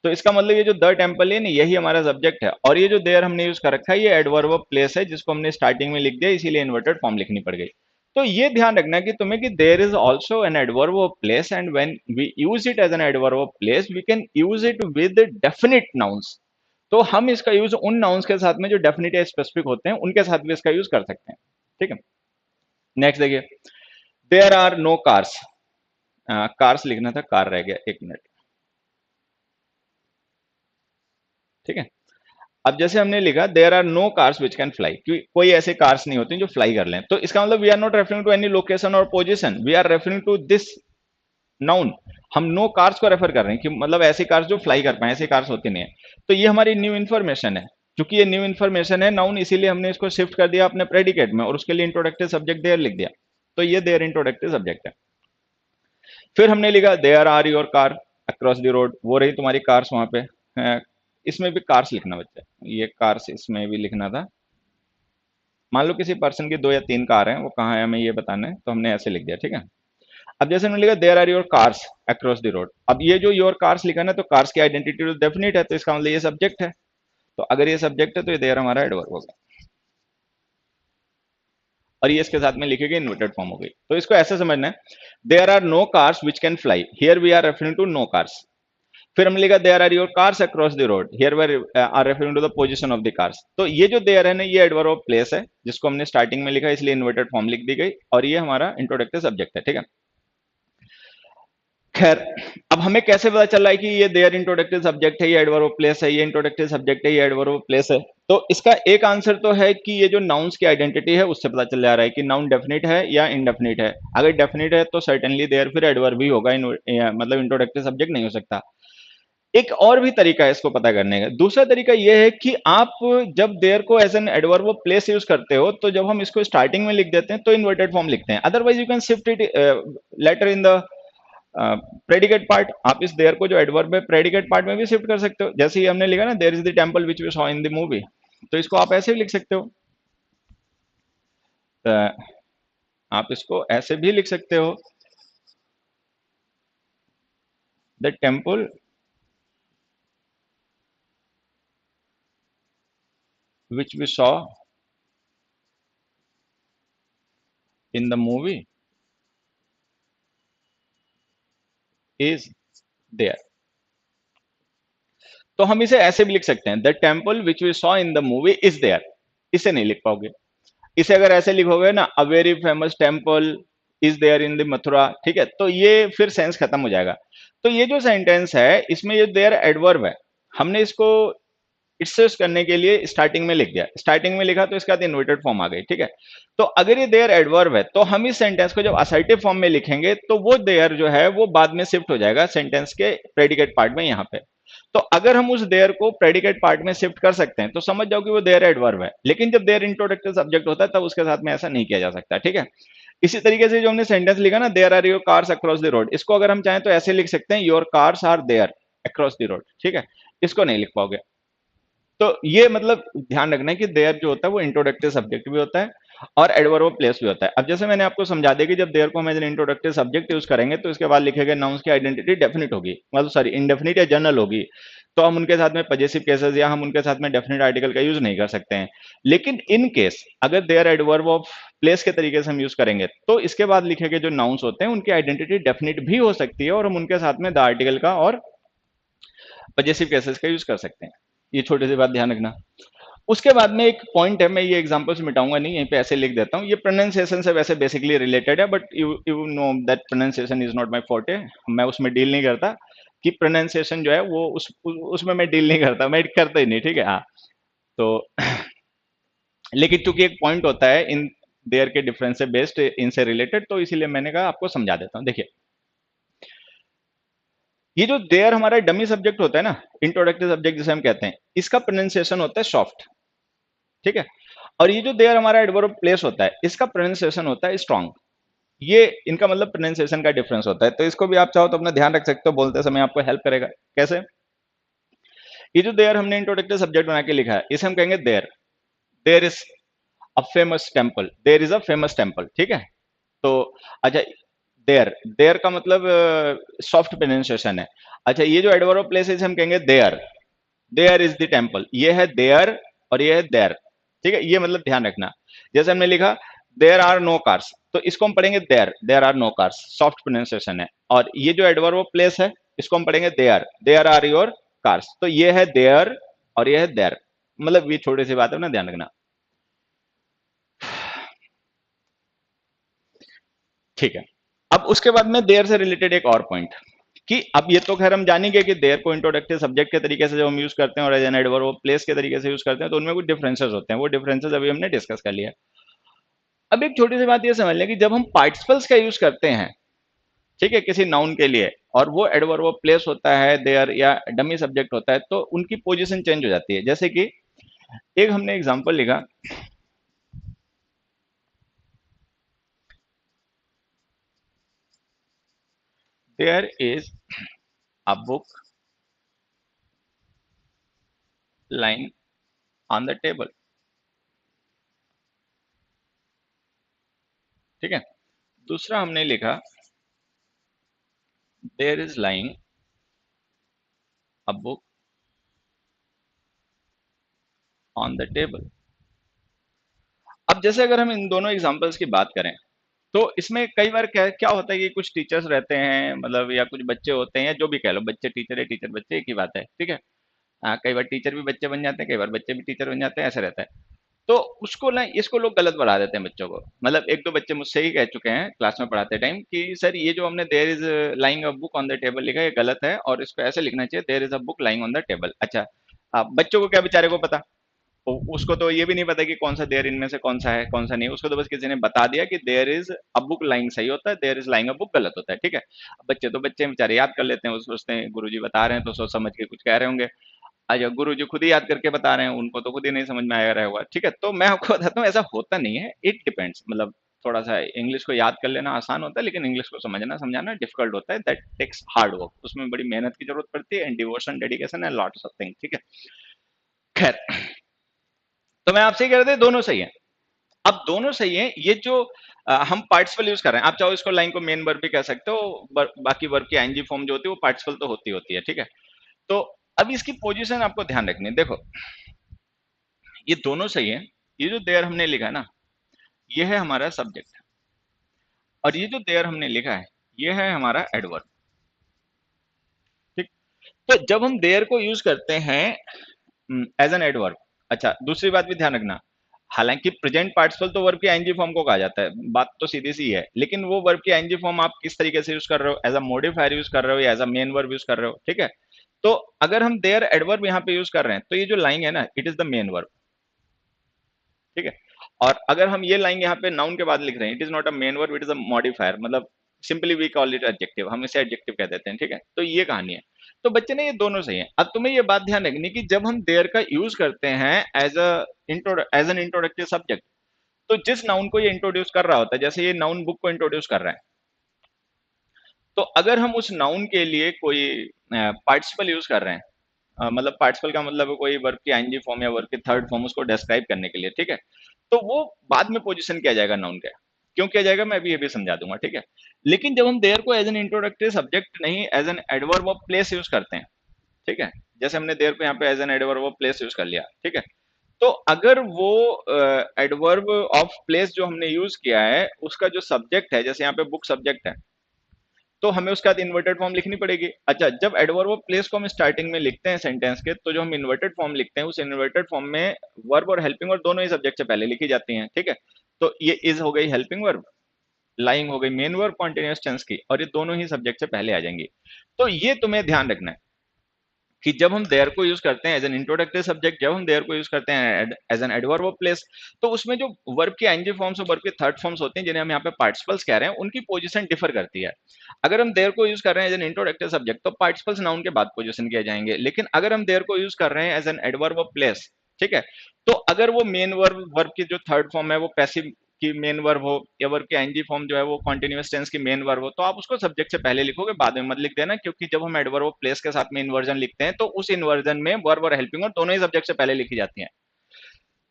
तो इसका मतलब ये जो द टेम्पल है ना, यही हमारा सब्जेक्ट है। और ये जो देयर हमने यूज कर रखा है, ये एडवर्ब ऑफ प्लेस है, जिसको हमने स्टार्टिंग में लिख दिया, इसीलिए इन्वर्टेड फॉर्म लिखनी पड़ गई। तो ये ध्यान रखना कि तुम्हें कि there is also an adverb of place, and when we use it as an adverb of place we can use it with definite nouns. तो हम इसका यूज उन नाउन्स के साथ में जो डेफिनिट या स्पेसिफिक होते हैं, उनके साथ भी इसका यूज कर सकते हैं। ठीक है, नेक्स्ट देखिए, there are no cars. Cars लिखना था, कार रह गया, एक मिनट। ठीक है, अब जैसे हमने लिखा there are no cars which can fly, क्योंकि कोई ऐसे कार्स नहीं होते जो फ्लाई कर लें, तो इसका मतलब we are not referring to any location और position, we are referring to this noun. हम नो कार्स को रेफर कर रहे हैं कि मतलब ऐसी कार्स जो फ्लाई कर पाए, ऐसी कार्स होती नहीं है। तो ये हमारी न्यू इन्फॉर्मेशन है। क्योंकि ये न्यू इन्फॉर्मेशन है नाउन, इसीलिए हमने इसको शिफ्ट कर दिया अपने प्रेडिकेट में, और उसके लिए इंट्रोडक्टिव सब्जेक्ट देयर लिख दिया। तो ये देयर इंट्रोडक्टिव सब्जेक्ट है। फिर हमने लिखा there are your car across the road, वो रही तुम्हारी कार्स वहां पे। इसमें भी कार्स लिखना बच्चा, ये कार्स इसमें भी लिखना था। मान लो किसी पर्सन की दो या तीन कार हैं, वो कहाँ है हमें ये बताना है, तो हमने ऐसे लिख दिया। ठीक है, अब जैसे हमने लिखा there are your cars across the road, अब ये जो योर कार्स लिखा ना, तो कार्स की आइडेंटिटी तो डेफिनेट है, तो इसका मतलब ये सब्जेक्ट है। तो अगर ये सब्जेक्ट है तो ये देयर हमारा एडवर्ब होगा, और ये इसके साथ में लिखेगी इन्वर्टेड फॉर्म हो गई। तो इसको ऐसे समझना है, there are no cars which can fly, here we are referring to no cars. फिर हमने लिखा there are your cars across the road, here we are referring to the position of the cars. तो ये जो देयर है ना, ये एडवर्ब ऑफ प्लेस है, जिसको हमने स्टार्टिंग में लिखा, इसलिए इन्वर्टेड फॉर्म लिख दी गई, और ये हमारा इंट्रोडक्टिव सब्जेक्ट है। ठीक है, खैर, अब हमें कैसे पता चल रहा है कि ये देयर इंट्रोडक्टिव सब्जेक्ट है, ये एडवर्ब ऑफ प्लेस है, ये इंट्रोडक्टिव सब्जेक्ट है, ये एडवर्ब ऑफ प्लेस है? तो इसका एक आंसर तो है कि ये जो नाउन्स की आइडेंटिटी है, उससे पता चल जा रहा है कि नाउन डेफिनिट है या इनडेफिनिट है। अगर डेफिनिट है तो सर्टेनली देयर फिर एडवर्ब भी होगा, मतलब इंट्रोडक्टिव सब्जेक्ट नहीं हो सकता। एक और भी तरीका है इसको पता करने का। दूसरा तरीका यह है कि आप जब देयर को as an adverb of place use करते हो, तो जब हम इसको स्टार्टिंग में लिख देते हैं तो इन्वर्टेड फॉर्म लिखते हैं। Otherwise you can shift it later in the predicate part. आप इस देयर को जो एडवर्ब है प्रेडिकेट पार्ट में भी शिफ्ट कर सकते हो। जैसे ही हमने लिखा ना there is the temple which we saw in the movie, तो इसको आप ऐसे भी लिख सकते हो। आप इसको ऐसे भी लिख सकते हो, the temple which we saw in the movie is there. तो हम इसे ऐसे भी लिख सकते हैं, the temple which we saw in the movie is there. इसे नहीं लिख पाओगे। इसे अगर ऐसे लिखोगे ना, a very famous temple is there in the Mathura, ठीक है, तो ये फिर सेंस खत्म हो जाएगा। तो ये जो सेंटेंस है इसमें ये देयर एडवर्ब है, हमने इसको इससे करने के लिए स्टार्टिंग में लिख दिया, स्टार्टिंग में लिखा तो इसके बाद इन्वर्टेड फॉर्म आ गई, ठीक है। तो अगर ये देयर एडवर्ब है तो हम इस सेंटेंस को जब असर्टिव फॉर्म में लिखेंगे तो वो देयर जो है वो बाद में शिफ्ट हो जाएगा सेंटेंस के प्रेडिकेट पार्ट में यहाँ पे। तो अगर हम उस देयर को प्रेडिकेट पार्ट में शिफ्ट कर सकते हैं तो समझ जाओ कि वो देयर एडवर्ब है, लेकिन जब देयर इंट्रोडक्टिव सब्जेक्ट होता है तब उसके साथ में ऐसा नहीं किया जा सकता, ठीक है। इसी तरीके से जो हमने सेंटेंस लिखा ना, there are your cars across the road, इसको अगर हम चाहें तो ऐसे लिख सकते हैं, your cars are there across the road, ठीक है। इसको नहीं लिख पाओगे। तो ये मतलब ध्यान रखना है कि देयर जो होता है वो इंट्रोडक्टिव सब्जेक्ट भी होता है और एडवर्ब ऑफ प्लेस भी होता है। अब जैसे मैंने आपको समझा दिया कि जब देयर को हम as an introductive subject use करेंगे तो इसके बाद लिखे गए नाउन्स की आइडेंटिटी डेफिनिट होगी, मतलब सॉरी इंडेफिनिट या जनरल होगी। तो हम उनके साथ में पजेसिव केसेस या हम उनके साथ में डेफिनेट आर्टिकल का यूज नहीं कर सकते हैं। लेकिन इन केस अगर देयर एडवर्ब ऑफ प्लेस के तरीके से हम यूज करेंगे तो इसके बाद लिखे गए जो नाउन्स होते हैं उनकी आइडेंटिटी डेफिनिट भी हो सकती है और हम उनके साथ में द आर्टिकल का और पजेसिव केसेस का यूज कर सकते हैं। ये छोटी सी बात ध्यान रखना। उसके बाद में एक पॉइंट है, मैं ये एग्जांपल्स मिटाऊंगा नहीं, यहीं पे ऐसे लिख देता हूँ, ये प्रोनाउंसिएशन से वैसे बेसिकली रिलेटेड है, but you know that pronunciation is not my forte, मैं उसमें डील नहीं करता कि प्रोनाउंसिएशन जो है वो उसमें मैं डील नहीं करता, मैं करता ही नहीं, ठीक है। हाँ, तो लेकिन चूंकि एक पॉइंट होता है इन देयर के डिफरेंस से बेस्ड इनसे रिलेटेड, तो इसीलिए मैंने कहा आपको समझा देता हूँ। देखिए, ये जो देयर हमारा डमी सब्जेक्ट होता है ना, इंट्रोडक्टिव सब्जेक्ट जिसे हम कहते हैं, इसका प्रोनाउंसिएशन होता है सॉफ्ट, ठीक है। और ये जो देयर हमारा एडवर्ब प्लेस होता है इसका प्रोनाउंसिएशन होता है स्ट्रांग। ये इनका मतलब प्रोनाउंसिएशन का डिफरेंस होता है, तो इसको भी आप चाहो तो अपना ध्यान रख सकते हो, बोलते समय आपको हेल्प करेगा। कैसे? ये जो देयर हमने इंट्रोडक्टिव सब्जेक्ट बना के लिखा है इसे हम कहेंगे there. There is a famous temple, there is a famous temple, ठीक है। तो अच्छा, देयर देयर का मतलब सॉफ्ट प्रोनाउंसिएशन है। अच्छा, ये जो एडवर्ब प्लेस है इसे हम कहेंगे there. There is the temple, ये है देयर और ये है देयर, ठीक है। ये मतलब ध्यान रखना। जैसे हमने लिखा देयर आर नो कार्स, तो इसको हम पढ़ेंगे there, there are no cars, soft pronunciation है। और ये जो एडवर्ब ऑफ प्लेस है इसको हम पढ़ेंगे there, there are your cars, तो ये है देयर और ये है देयर। मतलब ये छोटी सी बात है ना, ध्यान रखना, ठीक है। अब उसके बाद में देयर से रिलेटेड एक और पॉइंट, कि अब ये तो खैर हम जानेंगे कि देयर को इंट्रोडक्टिव सब्जेक्ट के तरीके से जब हम यूज करते हैं और एज एन एडवर्ब प्लेस के तरीके से यूज करते हैं तो उनमें कुछ डिफरेंसेस होते हैं, वो डिफरेंसेस अभी हमने डिस्कस कर लिया। अब एक छोटी सी बात ये समझ लें कि जब हम पार्टिसिपल्स का यूज करते हैं, ठीक है, किसी नाउन के लिए, और वो एडवर्ब प्लेस होता है देयर या डमी सब्जेक्ट होता है, तो उनकी पोजीशन चेंज हो जाती है। जैसे कि एक हमने एग्जांपल लिखा, there is a book lying on the table, ठीक है। दूसरा हमने लिखा there is lying a book on the table. अब जैसे अगर हम इन दोनों एग्जांपल्स की बात करें तो इसमें कई बार क्या क्या होता है कि कुछ टीचर्स रहते हैं, मतलब या कुछ बच्चे होते हैं, या जो भी कह लो, बच्चे टीचर है टीचर बच्चे एक ही बात है, ठीक है। हाँ, कई बार टीचर भी बच्चे बन जाते हैं, कई बार बच्चे भी टीचर बन जाते हैं, ऐसा रहता है। तो उसको ना, इसको लोग गलत बढ़ा देते हैं बच्चों को। मतलब एक दो बच्चे मुझसे ही कह चुके हैं क्लास में पढ़ाते टाइम कि सर ये जो हमने there is lying a book on the table लिखा है ये गलत है और इसको ऐसे लिखना चाहिए there is a book lying on the table. अच्छा, अब बच्चों को क्या बेचारे को पता, उसको तो ये भी नहीं पता कि कौन सा देयर इनमें से कौन सा है कौन सा नहीं, उसको तो बस किसी ने बता दिया कि there is a book lying सही होता है, there is lying a book गलत होता है, ठीक है। बच्चे तो बच्चे बेचारे याद कर लेते हैं, वो सोचते हैं गुरुजी बता रहे हैं तो सोच समझ के कुछ कह रहे होंगे। अच्छा, गुरुजी खुद ही याद करके बता रहे हैं, उनको तो खुद ही नहीं समझ में आया रहा होगा, ठीक है। तो मैं आपको बताता हूँ ऐसा होता नहीं है, इट डिपेंड्स। मतलब थोड़ा सा इंग्लिश को याद कर लेना आसान होता है लेकिन इंग्लिश को समझना समझाना डिफिकल्ट होता है, दैट टेक्स हार्ड वर्क, उसमें बड़ी मेहनत की जरूरत पड़ती है and devotion dedication and lots of thing, ठीक है। खैर, तो मैं आपसे कह रहे थे दोनों सही है। अब दोनों सही है, ये जो हम पार्टिसिपल यूज कर रहे हैं, आप चाहो इसको लाइन को मेन वर्ब भी कह सकते हो, बाकी वर्ब की आईएनजी फॉर्म जो होती है वो पार्टिसिपल तो होती है, ठीक है। तो अब इसकी पोजीशन आपको ध्यान रखनी है। देखो ये दोनों सही है, ये जो देयर हमने लिखा है ना, ये है हमारा सब्जेक्ट, और ये जो देयर हमने लिखा है ये है हमारा एडवर्ब, ठीक। तो जब हम देयर को यूज करते हैं एज एन एडवर्ब, अच्छा दूसरी बात भी ध्यान रखना, हालांकि प्रेजेंट पार्टिसिपल तो वर्ब की आईएनजी फॉर्म को कहा जाता है, बात तो सीधी सी है, लेकिन वो वर्ब की आईएनजी फॉर्म आप किस तरीके से यूज कर रहे हो, एज अ मॉडिफायर यूज कर रहे हो या as a main verb use कर रहे हो, ठीक है। तो अगर हम देयर एडवर्ब यहाँ पे यूज कर रहे हैं तो ये जो लाइन है ना, it is the main verb, ठीक है। और अगर हम ये लाइन यहाँ पे नाउन के बाद लिख रहे हैं, it is not a main verb, it is a modifier, मतलब simply we call it adjective, हम इसे एडजेक्टिव कह देते हैं, ठीक है। तो ये कहानी है। तो बच्चे ने ये दोनों सही है। अब तुम्हें ये बात ध्यान रखनी कि जब हम देयर का यूज करते हैं एज एन इंट्रोडक्टिव सब्जेक्ट, तो जिस नाउन को ये इंट्रोड्यूस कर रहा होता है, जैसे ये नाउन बुक को इंट्रोड्यूस कर रहा है, तो अगर हम उस नाउन के लिए कोई पार्टिसिपल यूज कर रहे हैं, मतलब पार्टिसिपल का मतलब है कोई वर्ब की आईएनजी फॉर्म या वर्ब की थर्ड फॉर्म उसको डिस्क्राइब करने के लिए, ठीक है, तो वो बाद में पोजीशन किया जाएगा नाउन का। क्यों किया जाएगा मैं अभी ये भी समझा दूंगा, ठीक है। लेकिन जब हम देयर को एज एन इंट्रोडक्टरी सब्जेक्ट नहीं as an adverb of place use करते हैं, ठीक है, जैसे हमने देयर को यहाँ पे as an adverb of place use कर लिया, ठीक है। तो अगर वो एडवर्ब ऑफ प्लेस जो हमने यूज किया है उसका जो सब्जेक्ट है, जैसे यहाँ पे बुक सब्जेक्ट है, तो हमें उसके बाद इन्वर्टेड फॉर्म लिखनी पड़ेगी। अच्छा, जब एडवर्ब ऑफ प्लेस को हम स्टार्टिंग में लिखते हैं सेंटेंस के, तो जो हम इन्वर्टेड फॉर्म लिखते हैं उस इन्वर्टेड फॉर्म में वर्ब और हेल्पिंग वर्ब दोनों ही सब्जेक्ट से पहले लिखी जाती हैं, ठीक है। तो ये इज हो गई हेल्पिंग वर्ब, लाइंग हो गई मेन वर्ब कॉन्टिन्यूअस टेंस की, और ये दोनों ही सब्जेक्ट से पहले आ जाएंगी। तो ये तुम्हें ध्यान रखना है कि जब हम देयर को यूज करते हैं एज एन इंट्रोडक्टरी सब्जेक्ट, जब हम देयर को यूज करते हैं as an adverb of place, तो उसमें जो वर्ब की आईएनजी फॉर्म्स और वर्ब की थर्ड फॉर्म्स होते हैं जिन्हें हम यहाँ पे पार्टिसिपल्स कह रहे हैं, उनकी पोजीशन डिफर करती है। अगर हम देयर को यूज कर रहे हैं एज एन इंट्रोडक्टरी सब्जेक्ट तो पार्टिसिपल्स नाउन के बाद पोजीशन किए जाएंगे, लेकिन अगर हम देयर को यूज कर रहे हैं as an adverb of place, ठीक है, तो अगर वो मेन वर्ब वर्ब की जो थर्ड फॉर्म है वो पैसिव की मेन वर्ब हो, या वर्ब की आईएनजी फॉर्म जो है वो कॉन्टिन्यूअस टेंस की मेन वर्ब हो, तो आप उसको सब्जेक्ट से पहले लिखोगे, बाद में मत लिख देना, क्योंकि जब हम एडवर्ब ऑफ प्लेस के साथ में इन्वर्जन लिखते हैं तो उस इन्वर्जन में वर्ब और हेल्पिंग और दोनों ही सब्जेक्ट से पहले लिखी जाती हैं।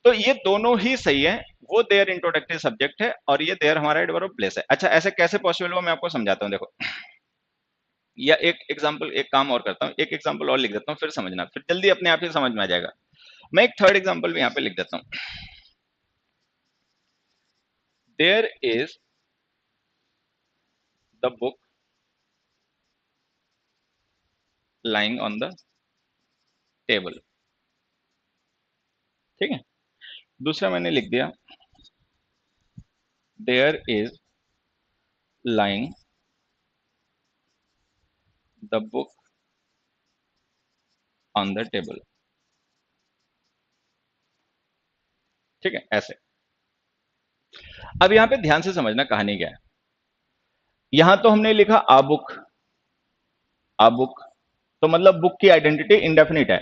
तो ये दोनों ही सही है, वो देयर इंट्रोडक्टरी सब्जेक्ट है और ये देयर हमारा एडवर्ब ऑफ प्लेस है। अच्छा, ऐसे कैसे पॉसिबल हुआ मैं आपको समझाता हूँ, देखो, या एक एग्जाम्पल, एक काम और करता हूँ, एक एग्जाम्पल और लिख देता हूँ, फिर समझना, फिर जल्दी अपने आप ही समझ में आ जाएगा। मैं एक थर्ड एग्जाम्पल भी यहाँ पे लिख देता हूँ। There is the book lying on the table, ठीक है। दूसरा मैंने लिख दिया there is lying the book on the table, ठीक है, ऐसे। अब यहां पे ध्यान से समझना कहानी क्या है। यहां तो हमने लिखा आ बुक, तो मतलब बुक की आइडेंटिटी इंडेफिनिट है।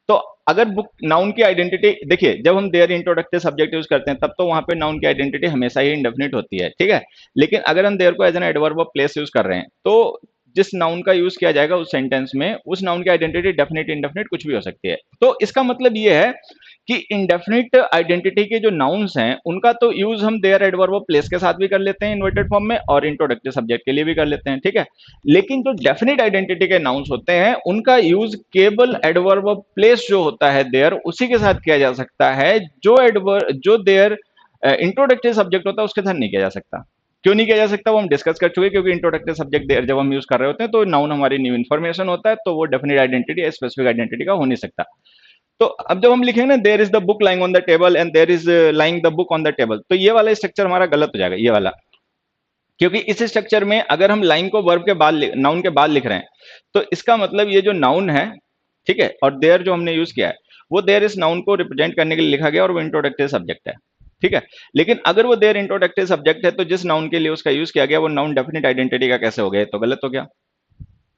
तो अगर बुक नाउन की आइडेंटिटी, देखिए जब हम देयर इंट्रोडक्टिव सब्जेक्ट यूज करते हैं तब तो वहां पे नाउन की आइडेंटिटी हमेशा ही इंडेफिनिट होती है, ठीक है। लेकिन अगर हम देयर को as an adverb of place use कर रहे हैं तो जिस नाउन का यूज किया जाएगा उस सेंटेंस में, उस नाउन की आइडेंटिटी डेफिनेट इंडेफिनिट कुछ भी हो सकती है। तो इसका मतलब ये है कि इंडेफिनिट आइडेंटिटी के जो नाउन्स हैं उनका तो यूज हम देयर एडवर्ब ऑफ प्लेस के साथ भी कर लेते हैं इन्वर्टेड फॉर्म में, और इंट्रोडक्टिव सब्जेक्ट के लिए भी कर लेते हैं, ठीक है। लेकिन जो डेफिनेट आइडेंटिटी के नाउन्स होते हैं उनका यूज केवल एडवर्ब ऑफ प्लेस जो होता है देयर, उसी के साथ किया जा सकता है। जो देयर इंट्रोडक्टिव सब्जेक्ट होता है उसके साथ नहीं किया जा सकता। क्यों नहीं किया जा सकता वो हम डिस्कस कर चुके, क्योंकि इंट्रोडक्टिव सब्जेक्ट देयर जब हम यूज कर रहे होते हैं तो नाउन हमारी न्यू इन्फॉर्मेशन होता है, तो वो डेफिनेट आइडेंटिटी या स्पेसिफिक आइडेंटिटी का हो नहीं सकता। तो अब जब हम लिखेंगे ना there is the book lying on the table and there is lying the book on the table, तो ये वाला स्ट्रक्चर हमारा गलत हो जाएगा, ये वाला। क्योंकि इस स्ट्रक्चर में अगर हम लाइन को वर्ब के बाद नाउन के बाद लिख रहे हैं तो इसका मतलब ये जो नाउन है, ठीक है, और देयर जो हमने यूज किया है वो देयर इस नाउन को रिप्रेजेंट करने के लिए लिखा गया और वो इंट्रोडक्टिव सब्जेक्ट है, ठीक है। लेकिन अगर वो देयर इंट्रोडक्टिव सब्जेक्ट है तो जिस नाउन के लिए उसका यूज किया गया वो नाउन डेफिनेट आइडेंटिटी का कैसे हो गया, तो गलत हो गया,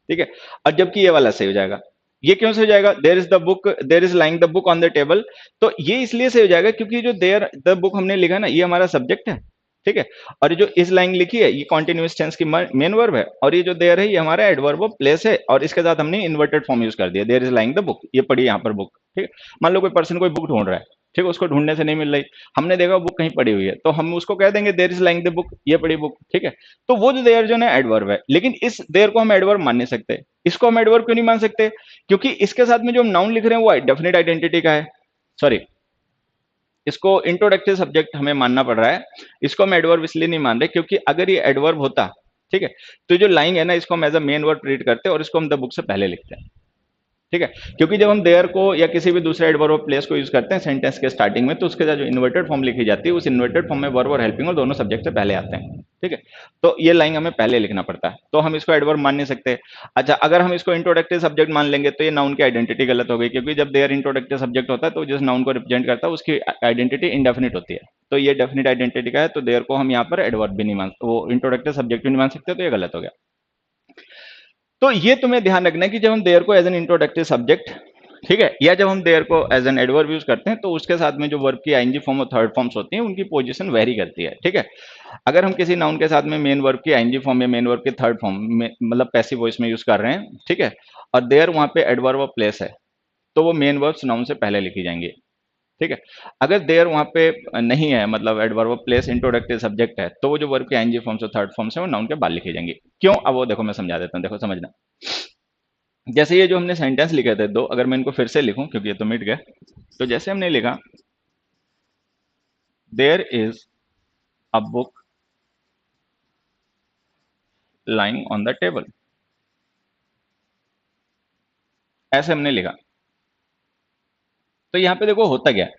ठीक है। और जबकि ये वाला सही हो जाएगा। ये क्यों से हो जाएगा, there is the book, there is lying the book on the table, तो ये इसलिए से हो जाएगा क्योंकि जो देयर द बुक हमने लिखा ना ये हमारा सब्जेक्ट है, ठीक है। और ये जो इस लाइन लिखी है ये कॉन्टिन्यूअस टेंस की मेन वर्ब है, और ये जो देयर है ये हमारा एडवर्ब ऑफ प्लेस है, और इसके साथ हमने इन्वर्टेड फॉर्म यूज कर दिया, there is lying the book, ये पढ़ी यहाँ पर बुक, ठीक है। मान लो कोई पर्सन कोई बुक ढूंढ रहा है, ठीक है, उसको ढूंढने से नहीं मिल रही, हमने देखा बुक कहीं पड़ी हुई है, तो हम उसको कह देंगे there is lying the book, ये पड़ी बुक, ठीक है। तो वो जो देयर जो है एडवर्ब है, लेकिन इस देयर को हम एडवर्ब मान नहीं सकते। इसको हम एडवर्ब क्यों नहीं मान सकते? क्योंकि इसके साथ में जो हम नाउन लिख रहे हैं वो डेफिनेट आइडेंटिटी का है, सॉरी, इसको इंट्रोडक्टिव सब्जेक्ट हमें मानना पड़ रहा है। इसको हम एडवर्ब इसलिए नहीं मान रहे क्योंकि अगर ये एडवर्ब होता, ठीक है, तो जो लाइंग है ना, इसको हम as a main word treat करते हैं और इसको हम द बुक से पहले लिखते हैं, ठीक है। क्योंकि जब हम देयर को या किसी भी दूसरे एडवर्ब ऑफ प्लेस को यूज करते हैं सेंटेंस के स्टार्टिंग में, तो उसके साथ जो इन्वर्टेड फॉर्म लिखी जाती है, उस इन्वर्टेड फॉर्म में वर्ब और हेल्पिंग और दोनों सब्जेक्ट से पहले आते हैं, ठीक है। तो ये लाइन हमें पहले लिखना पड़ता है, तो हम इसको एडवर्ब मान नहीं सकते। अच्छा, अगर हम इसको इंट्रोडक्टिव सब्जेक्ट मान लेंगे तो ये नाउन की आइडेंटिटी गलत हो गई, क्योंकि जब देयर इंट्रोडक्टिव सब्जेक्ट होता है तो जिस नाउन को रिप्रेजेंट करता है उसकी आइडेंटिटी इंडेफिनिट होती है, तो ये डेफिनिट आइडेंटिटी का है, तो देयर को हम यहाँ पर एडवर्ब भी नहीं मान, वो इंट्रोडक्टिव सब्जेक्ट भी नहीं मान सकते, तो ये गलत हो गया। तो ये तुम्हें ध्यान रखना है कि जब हम देयर को एज एन इंट्रोडक्टिव सब्जेक्ट, ठीक है, या जब हम देयर को एज एन एडवर्ब यूज करते हैं, तो उसके साथ में जो वर्ब की आईएनजी फॉर्म और थर्ड फॉर्म्स होती हैं उनकी पोजीशन वेरी करती है, ठीक है। अगर हम किसी नाउन के साथ में मेन वर्ब की आईएनजी फॉर्म या मेन वर्ब के थर्ड फॉर्म में, मतलब पैसिव वॉइस में यूज कर रहे हैं, ठीक है, और देयर वहां पे एडवर्ब ऑफ प्लेस है, तो वो मेन वर्ब्स नाउन से पहले लिखी जाएंगी, ठीक है। अगर देयर वहां पे नहीं है, मतलब adverb of place introductive subject है, तो वो जो वर्ब की आईएनजी फॉर्म्स और थर्ड फॉर्म्स है वो नाउन के बाद लिखी जाएंगी। क्यों? अब वो देखो मैं समझा देता हूँ, देखो समझना। जैसे ये जो हमने सेंटेंस लिखे थे दो, अगर मैं इनको फिर से लिखूं क्योंकि ये तो मिट गए, तो जैसे हमने लिखा there is a book lying on the table, ऐसे हमने लिखा। तो यहां पे देखो होता क्या है,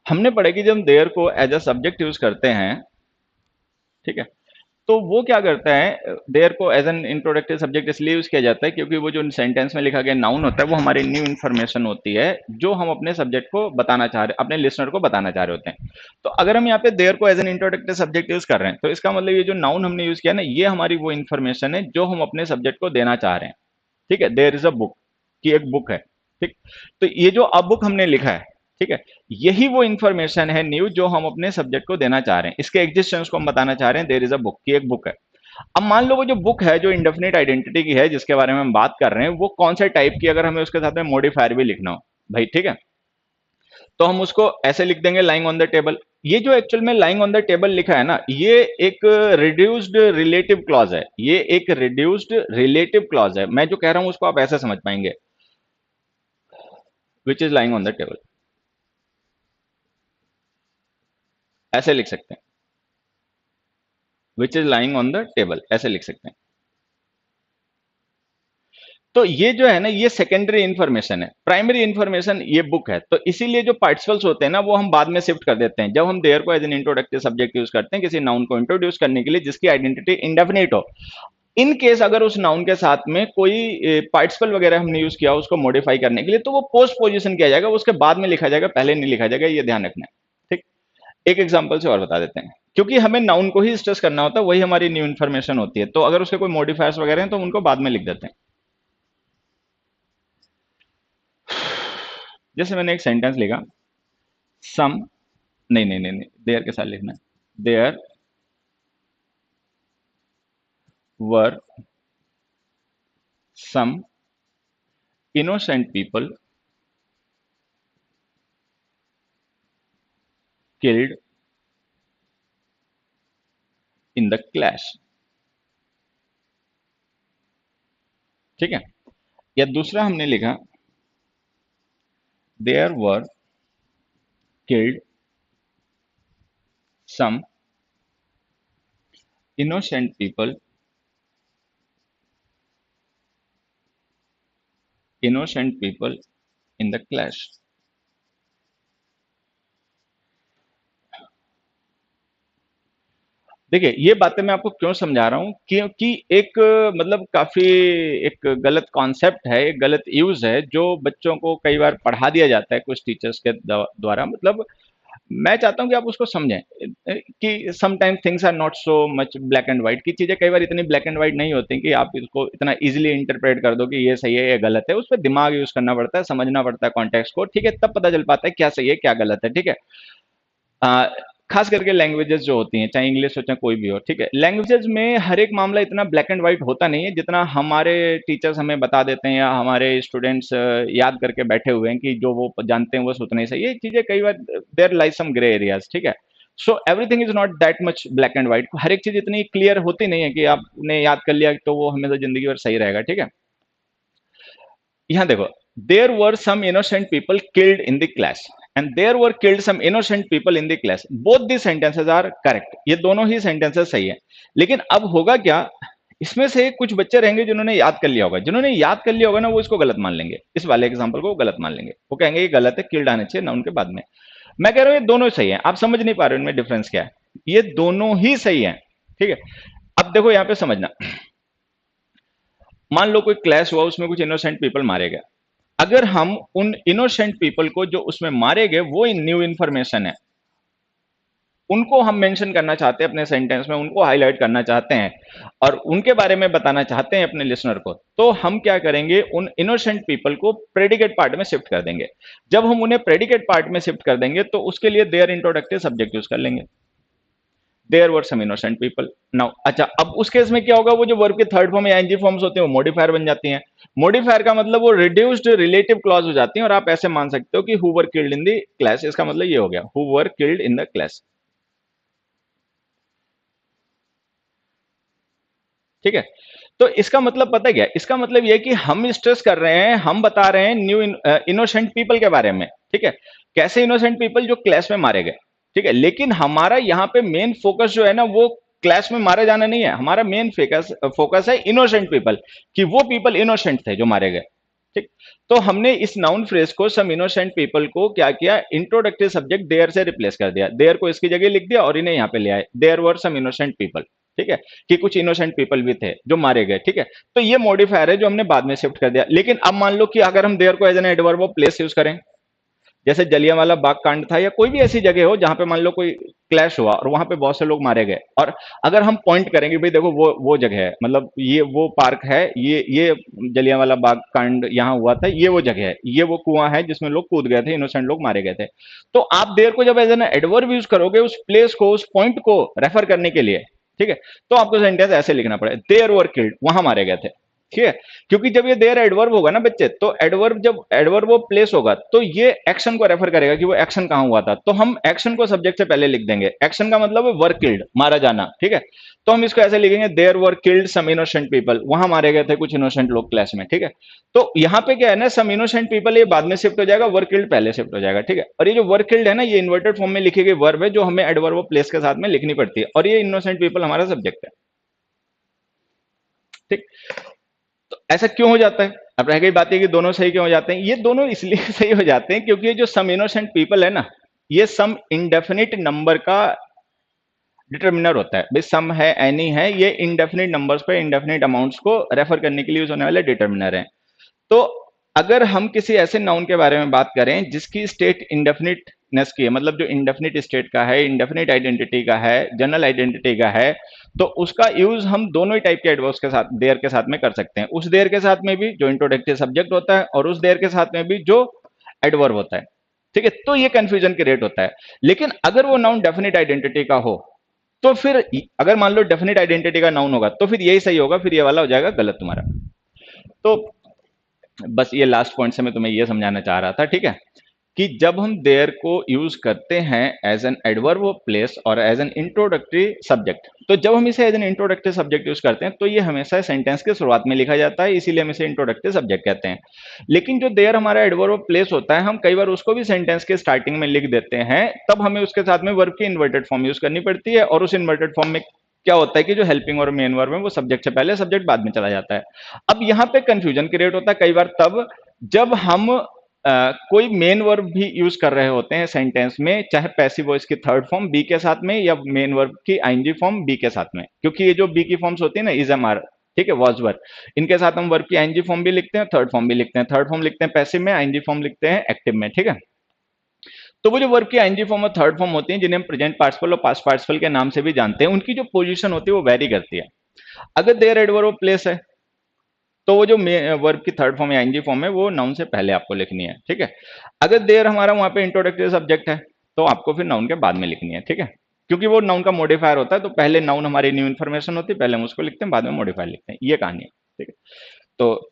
हमने पढ़ा कि जब हम देयर को एज अ सब्जेक्ट यूज करते हैं, ठीक है, तो वो क्या करता है, देयर को एज एन इंट्रोडक्टिव सब्जेक्ट इसलिए यूज किया जाता है क्योंकि वो जो सेंटेंस में लिखा गया नाउन होता है वो हमारी न्यू इन्फॉर्मेशन होती है, जो हम अपने सब्जेक्ट को बताना चाह रहे, अपने लिसनर को बताना चाह रहे होते हैं। तो अगर हम यहाँ पे देयर को as an introductive subject use कर रहे हैं, तो इसका मतलब ये जो नाउन हमने यूज किया ना, ये हमारी वो इन्फॉर्मेशन है जो हम अपने सब्जेक्ट को देना चाह रहे हैं, ठीक है। देयर इज अ बुक, की एक बुक है, ठीक। तो ये जो अ बुक हमने लिखा है, ठीक है, यही वो इन्फॉर्मेशन है न्यू जो हम अपने सब्जेक्ट को देना चाह रहे हैं, इसके एग्जिस्टेंस को हम बताना चाह रहे हैं, देयर इज अ बुक, की एक बुक है। अब मान लो वो जो बुक है जो इंडेफिनिट आइडेंटिटी की है जिसके बारे में हम बात कर रहे हैं, वो कौन से टाइप की, अगर हमें उसके साथ में मॉडिफायर भी लिखना हो भाई, ठीक है, तो हम उसको ऐसे लिख देंगे लाइंग ऑन द टेबल। ये जो एक्चुअल में लाइंग ऑन द टेबल लिखा है ना, ये एक रिड्यूस्ड रिलेटिव क्लॉज है, ये एक रिड्यूस्ड रिलेटिव क्लॉज है। मैं जो कह रहा हूं उसको आप ऐसे समझ पाएंगे, which is lying on the table, ऐसे लिख सकते हैं, which is lying on the table, ऐसे लिख सकते हैं। तो ये जो है ना, ये सेकेंडरी इंफॉर्मेशन है, प्राइमरी इंफॉर्मेशन ये बुक है। तो इसीलिए जो पार्टिसिपल्स होते हैं ना, वो हम बाद में शिफ्ट कर देते हैं, जब हम देयर को as an introductive subject use करते हैं किसी नाउन को इंट्रोड्यूस करने के लिए जिसकी आइडेंटिटी इंडेफिनिट हो। इन केस अगर उस नाउन के साथ में कोई पार्टिसिपल वगैरह हमने यूज किया उसको मॉडिफाई करने के लिए, तो वो पोस्ट पोजीशन किया जाएगा, उसके बाद में लिखा जाएगा, पहले नहीं लिखा जाएगा, ये ध्यान रखना है, ठीक। एक एग्जांपल से और बता देते हैं, क्योंकि हमें नाउन को ही स्ट्रेस करना होता है, वही हमारी न्यू इन्फॉर्मेशन होती है, तो अगर उसके कोई मॉडिफायर्स वगैरह हैं तो उनको बाद में लिख देते हैं। जैसे मैंने एक सेंटेंस लिखा, सम, नहीं नहीं नहीं नहीं, देयर के साथ लिखना है, there were some innocent people killed in the clash, ठीक है। या दूसरा हमने लिखा, there were killed some innocent people, innocent people in the clash. देखिए ये बातें मैं आपको क्यों समझा रहा हूं, क्योंकि एक मतलब काफी एक गलत कॉन्सेप्ट है, एक गलत यूज है जो बच्चों को कई बार पढ़ा दिया जाता है कुछ टीचर्स के द्वारा, मतलब मैं चाहता हूं कि आप उसको समझें कि sometimes things are not so much black and white, की चीजें कई बार इतनी ब्लैक एंड व्हाइट नहीं होती कि आप इसको इतना इजीली इंटरप्रेट कर दो कि ये सही है ये गलत है। उस पर दिमाग यूज करना पड़ता है, समझना पड़ता है कॉन्टेक्स्ट को, ठीक है, तब पता चल पाता है क्या सही है क्या गलत है, ठीक है। खास करके लैंग्वेजेस जो होती हैं, चाहे इंग्लिश हो चाहे कोई भी हो, ठीक है, लैंग्वेजेस में हर एक मामला इतना ब्लैक एंड व्हाइट होता नहीं है जितना हमारे टीचर्स हमें बता देते हैं या हमारे स्टूडेंट्स याद करके बैठे हुए हैं कि जो वो जानते हैं वो उतना ही सही है। ये चीजें कई बार there lies some grey areas, ठीक है। So everything is not that much black and white, हर एक चीज इतनी क्लियर होती नहीं है कि आपने याद कर लिया तो वो हमेशा जिंदगी भर सही रहेगा, ठीक है। यहाँ देखो, there were some innocent people killed in the clash and there were killed some innocent people in the clash, both the sentences are correct, ये दोनों ही सेंटेंसेस सही है। लेकिन अब होगा क्या, इसमें से कुछ बच्चे रहेंगे जिन्होंने याद कर लिया होगा, जिन्होंने याद कर लिया होगा ना वो इसको गलत मान लेंगे, इस वाले एग्जांपल को गलत मान लेंगे, वो कहेंगे ये गलत है, किल्ड आने चाहिए नाउन के बाद में। मैं कह रहा हूं ये दोनों सही है, आप समझ नहीं पा रहे हो इनमें डिफरेंस क्या है, ये दोनों ही सही है, ठीक है। अब देखो यहां पे समझना, मान लो कोई क्लैश हुआ, उसमें कुछ इनोसेंट पीपल मारे गए, अगर हम उन इनोसेंट पीपल को जो उसमें मारे गए वो न्यू इन्फॉर्मेशन है, उनको हम मेंशन करना चाहते हैं अपने सेंटेंस में, उनको हाईलाइट करना चाहते हैं और उनके बारे में बताना चाहते हैं अपने लिसनर को, तो हम क्या करेंगे, उन इनोसेंट पीपल को प्रेडिकेट पार्ट में शिफ्ट कर देंगे। जब हम उन्हें प्रेडिकेट पार्ट में शिफ्ट कर देंगे तो उसके लिए देयर इंट्रोडक्टिव सब्जेक्ट यूज कर लेंगे, there were some innocent people now. अच्छा, अब उस केस में क्या होगा, वो जो वर्ब के थर्ड फॉर्म या एनजी फॉर्म्स होते हैं वो मॉडिफायर बन जाती हैं। मॉडिफायर का मतलब वो रिड्यूस्ड रिलेटिव क्लॉज हो जाती हैं और आप ऐसे मान सकते हो कि who were killed in the class, इसका मतलब ये हो गया who were killed in the class, ठीक है। तो इसका मतलब पता है क्या, इसका मतलब ये है कि हम स्ट्रेस कर रहे हैं, हम बता रहे हैं न्यू इनोसेंट पीपल के बारे में, ठीक है, कैसे इनोसेंट पीपल जो क्लास में मारे गए, ठीक है। लेकिन हमारा यहाँ पे मेन फोकस जो है ना वो क्लास में मारे जाना नहीं है, हमारा मेन फोकस फोकस है इनोसेंट पीपल, कि वो पीपल इनोसेंट थे जो मारे गए, ठीक। तो हमने इस नाउन फ्रेज को सम इनोसेंट पीपल को क्या किया, इंट्रोडक्टिव सब्जेक्ट देयर से रिप्लेस कर दिया, देयर को इसकी जगह लिख दिया और इन्हें यहाँ पे ले आए, there were some innocent people, ठीक है, कि कुछ इनोसेंट पीपल भी थे जो मारे गए, ठीक है। तो ये मॉडिफायर है जो हमने बाद में शिफ्ट कर दिया। लेकिन अब मान लो कि अगर हम देयर को as an adverb of place use करें, जैसे जलियांवाला बाग कांड था या कोई भी ऐसी जगह हो जहां पे मान लो कोई क्लैश हुआ और वहां पे बहुत से लोग मारे गए, और अगर हम पॉइंट करेंगे भाई देखो वो जगह है, मतलब ये वो पार्क है, ये जलियांवाला बाग कांड यहाँ हुआ था, ये वो जगह है, ये वो कुआं है जिसमें लोग कूद गए थे, इनोसेंट लोग मारे गए थे, तो आप देर को जब एज एन एडवर्ब यूज करोगे उस प्लेस को, उस पॉइंट को रेफर करने के लिए, ठीक है, तो आपको सेंटेंस ऐसे लिखना पड़ेगा, देयर वर किल्ड, वहां मारे गए थे, ठीक है। क्योंकि जब ये देयर एडवर्ब होगा ना बच्चे, तो एडवर्ब जब एडवर्ब वो प्लेस होगा तो ये एक्शन को रेफर करेगा कि वो एक्शन कहां हुआ था, तो हम एक्शन को सब्जेक्ट से पहले लिख देंगे, एक्शन का मतलब है वर किल्ड, मारा जाना, ठीक है। तो हम इसको ऐसे लिखेंगे, there were killed some innocent people, वहां मारे गए थे कुछ इनोसेंट लोग क्लास में, ठीक है। तो यहाँ पे क्या है ना, सम इनोसेंट पीपल ये बाद में शिफ्ट हो जाएगा, वर किल्ड पहले शिफ्ट हो जाएगा, ठीक है। और ये जो वर किल्ड है ना, ये इन्वर्टेड फॉर्म में लिखी गई वर्ब है जो हमें एडवर्ब प्लेस के साथ में लिखनी पड़ती है, और ये इनोसेंट पीपल हमारा सब्जेक्ट है, ठीक। तो ऐसा क्यों हो जाता है, अब रह गई बात है कि दोनों सही क्यों हो जाते हैं, ये दोनों इसलिए सही हो जाते हैं क्योंकि ये जो सम इनोसेंट पीपल है ना, ये सम इंडेफिनिट नंबर का डिटर्मिनर होता है भाई, सम है एनी है, ये इंडेफिनिट नंबर्स पे इंडेफिनिट अमाउंट्स को रेफर करने के लिए यूज होने वाले डिटर्मिनर है। तो अगर हम किसी ऐसे नाउन के बारे में बात करें जिसकी स्टेट इंडेफिनिटनेस की है, मतलब जो इंडेफिनिट स्टेट का है, इंडेफिनिट आइडेंटिटी का है, जनरल आइडेंटिटी का है, तो उसका यूज हम दोनों ही टाइप के एडवर्ब्स के साथ, देयर के साथ में कर सकते हैं, उस देयर के साथ में भी जो इंट्रोडक्टिव सब्जेक्ट होता है और उस देयर के साथ में भी जो एडवर्ब होता है, ठीक है। तो ये कंफ्यूजन क्रिएट होता है। लेकिन अगर वो नाउन डेफिनेट आइडेंटिटी का हो तो फिर, अगर मान लो डेफिनेट आइडेंटिटी का नाउन होगा तो फिर यही सही होगा, फिर ये वाला हो जाएगा गलत तुम्हारा। तो बस ये लास्ट पॉइंट से मैं तुम्हें ये समझाना चाह रहा था, ठीक है, कि जब हम देयर को यूज करते हैं as an adverb of place और एज एन इंट्रोडक्टरी सब्जेक्ट, तो जब हम इसे as an introductory subject use करते हैं तो ये हमेशा सेंटेंस के शुरुआत में लिखा जाता है, इसीलिए हम इसे इंट्रोडक्टरी सब्जेक्ट कहते हैं। लेकिन जो देयर हमारा एडवर्ब ऑफ प्लेस होता है, हम कई बार उसको भी सेंटेंस के स्टार्टिंग में लिख देते हैं, तब हमें उसके साथ में वर्ब की इन्वर्टेड फॉर्म यूज करनी पड़ती है, और उस इन्वर्टेड फॉर्म में क्या होता है कि जो हेल्पिंग और मेन वर्ब है वो सब्जेक्ट से पहले, सब्जेक्ट बाद में चला जाता है। अब यहाँ पे कंफ्यूजन क्रिएट होता है कई बार तब जब हम कोई मेन वर्ब भी यूज कर रहे होते हैं सेंटेंस में, चाहे पैसिव वॉइस की थर्ड फॉर्म बी के साथ में या मेन वर्ब की आईएनजी फॉर्म बी के साथ में, क्योंकि ये जो बी की फॉर्म्स होती है ना, इज एम आर, ठीक है, वॉज वर, इनके साथ हम वर्ब की आईएनजी फॉर्म भी लिखते हैं, थर्ड फॉर्म भी लिखते हैं, थर्ड फॉर्म लिखते हैं पैसिव में, आईएनजी फॉर्म लिखते हैं एक्टिव में, ठीक है। तो वो जो वर्ब की आईएनजी फॉर्म और थर्ड फॉर्म होती है, जिन्हें हम प्रेजेंट पार्टिसिपल और पास्ट पार्टिसिपल के नाम से भी जानते हैं, उनकी जो पोजीशन होती है वो वेरी करती है। अगर देयर एडवर्ब ऑफ प्लेस है तो वो जो वर्ब की थर्ड फॉर्म या आईएनजी फॉर्म है वो नाउन से पहले आपको लिखनी है, ठीक है। अगर देयर हमारा वहां पे इंट्रोडक्टरी सब्जेक्ट है तो आपको फिर नाउन के बाद में लिखनी है, ठीक है। क्योंकि वो नाउन का मॉडिफायर होता है, तो पहले नाउन हमारी न्यू इन्फॉर्मेशन होती है, पहले हम उसको लिखते हैं, बाद में मॉडिफायर लिखते हैं, ये कहानी है, ठीक है। तो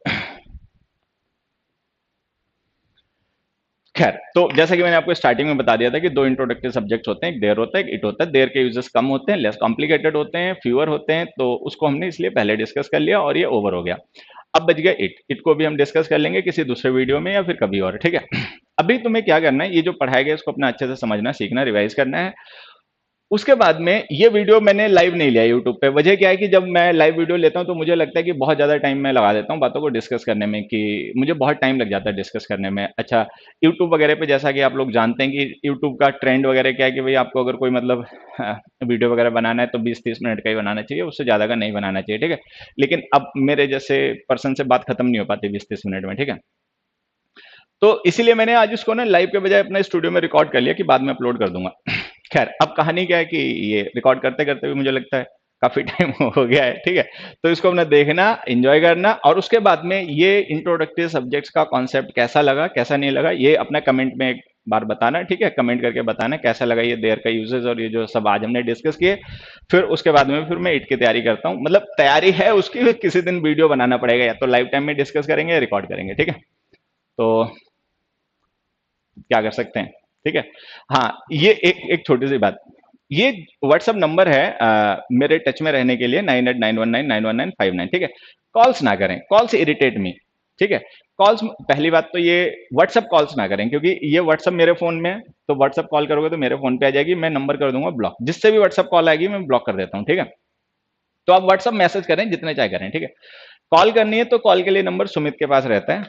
खैर, तो जैसा कि मैंने आपको स्टार्टिंग में बता दिया था कि दो इंट्रोडक्टिव सब्जेक्ट्स होते हैं, एक देयर होता है, एक इट होता है। देयर के यूजेस कम होते हैं, लेस कॉम्प्लिकेटेड होते हैं, फ्यूअर होते हैं, तो उसको हमने इसलिए पहले डिस्कस कर लिया और ये ओवर हो गया। अब बच गया इट को भी हम डिस्कस कर लेंगे किसी दूसरे वीडियो में या फिर कभी और, ठीक है। अभी तुम्हें क्या करना है, ये जो पढ़ाया गया इसको अपना अच्छे से समझना, सीखना, रिवाइज करना है। उसके बाद में ये वीडियो मैंने लाइव नहीं लिया यूट्यूब पे। वजह क्या है कि जब मैं लाइव वीडियो लेता हूं तो मुझे लगता है कि बहुत ज़्यादा टाइम मैं लगा देता हूं बातों को डिस्कस करने में, कि मुझे बहुत टाइम लग जाता है डिस्कस करने में। अच्छा, यूट्यूब वगैरह पे जैसा कि आप लोग जानते हैं कि यूट्यूब का ट्रेंड वगैरह क्या है कि भाई आपको अगर कोई मतलब वीडियो वगैरह बनाना है तो 20-30 मिनट का ही बनाना चाहिए, उससे ज़्यादा का नहीं बनाना चाहिए, ठीक है। लेकिन अब मेरे जैसे पर्सन से बात खत्म नहीं हो पाती 20-30 मिनट में, ठीक है। तो इसीलिए मैंने आज इसको ना लाइव के बजाय अपने स्टूडियो में रिकॉर्ड कर लिया कि बाद में अपलोड कर दूंगा। खैर, अब कहानी क्या है कि ये रिकॉर्ड करते करते भी मुझे लगता है काफी टाइम हो गया है, ठीक है। तो इसको अपना देखना, एंजॉय करना, और उसके बाद में ये इंट्रोडक्टिव सब्जेक्ट्स का कॉन्सेप्ट कैसा लगा, कैसा नहीं लगा, ये अपना कमेंट में एक बार बताना, ठीक है। कमेंट करके बताना कैसा लगा ये देर का यूजेस और ये जो सब आज हमने डिस्कस किए। फिर उसके बाद में फिर मैं इट की तैयारी करता हूँ, मतलब तैयारी है उसकी, किसी दिन वीडियो बनाना पड़ेगा, या तो लाइव टाइम में डिस्कस करेंगे या रिकॉर्ड करेंगे, ठीक है। तो क्या कर सकते हैं, ठीक है। हाँ, ये एक एक छोटी सी बात, ये व्हाट्सअप नंबर है मेरे टच में रहने के लिए, 9891991959, ठीक है। कॉल्स ना करें, कॉल्स इरिटेट मी, ठीक है। कॉल्स, पहली बात तो ये व्हाट्सअप कॉल्स ना करें, क्योंकि ये व्हाट्सअप मेरे फोन में है, तो व्हाट्सअप कॉल करोगे तो मेरे फोन पे आ जाएगी, मैं नंबर कर दूंगा ब्लॉक, जिससे भी व्हाट्सअप कॉल आएगी मैं ब्लॉक कर देता हूँ, ठीक है। तो आप व्हाट्सअप मैसेज करें जितने चाहे करें, ठीक है। कॉल करनी है तो कॉल के लिए नंबर सुमित के पास रहता है,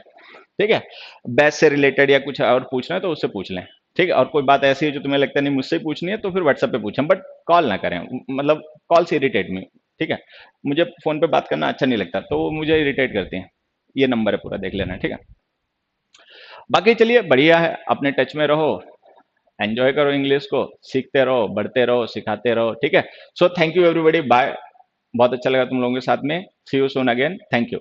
ठीक है। बैच से रिलेटेड या कुछ और पूछना है तो उससे पूछ लें, ठीक है। और कोई बात ऐसी है जो तुम्हें लगता नहीं मुझसे ही पूछनी है तो फिर व्हाट्सएप पे पूछें, बट कॉल ना करें, मतलब कॉल से इरिटेट में, ठीक है। मुझे फोन पे बात करना अच्छा नहीं लगता, तो वो मुझे इरिटेट करती हैं। ये नंबर है पूरा, देख लेना, ठीक है। बाकी चलिए, बढ़िया है, अपने टच में रहो, एंजॉय करो, इंग्लिश को सीखते रहो, बढ़ते रहो, सिखाते रहो, ठीक है। So thank you everybody, bye. बहुत अच्छा लगा तुम लोगों के साथ में। See you soon again, thank you.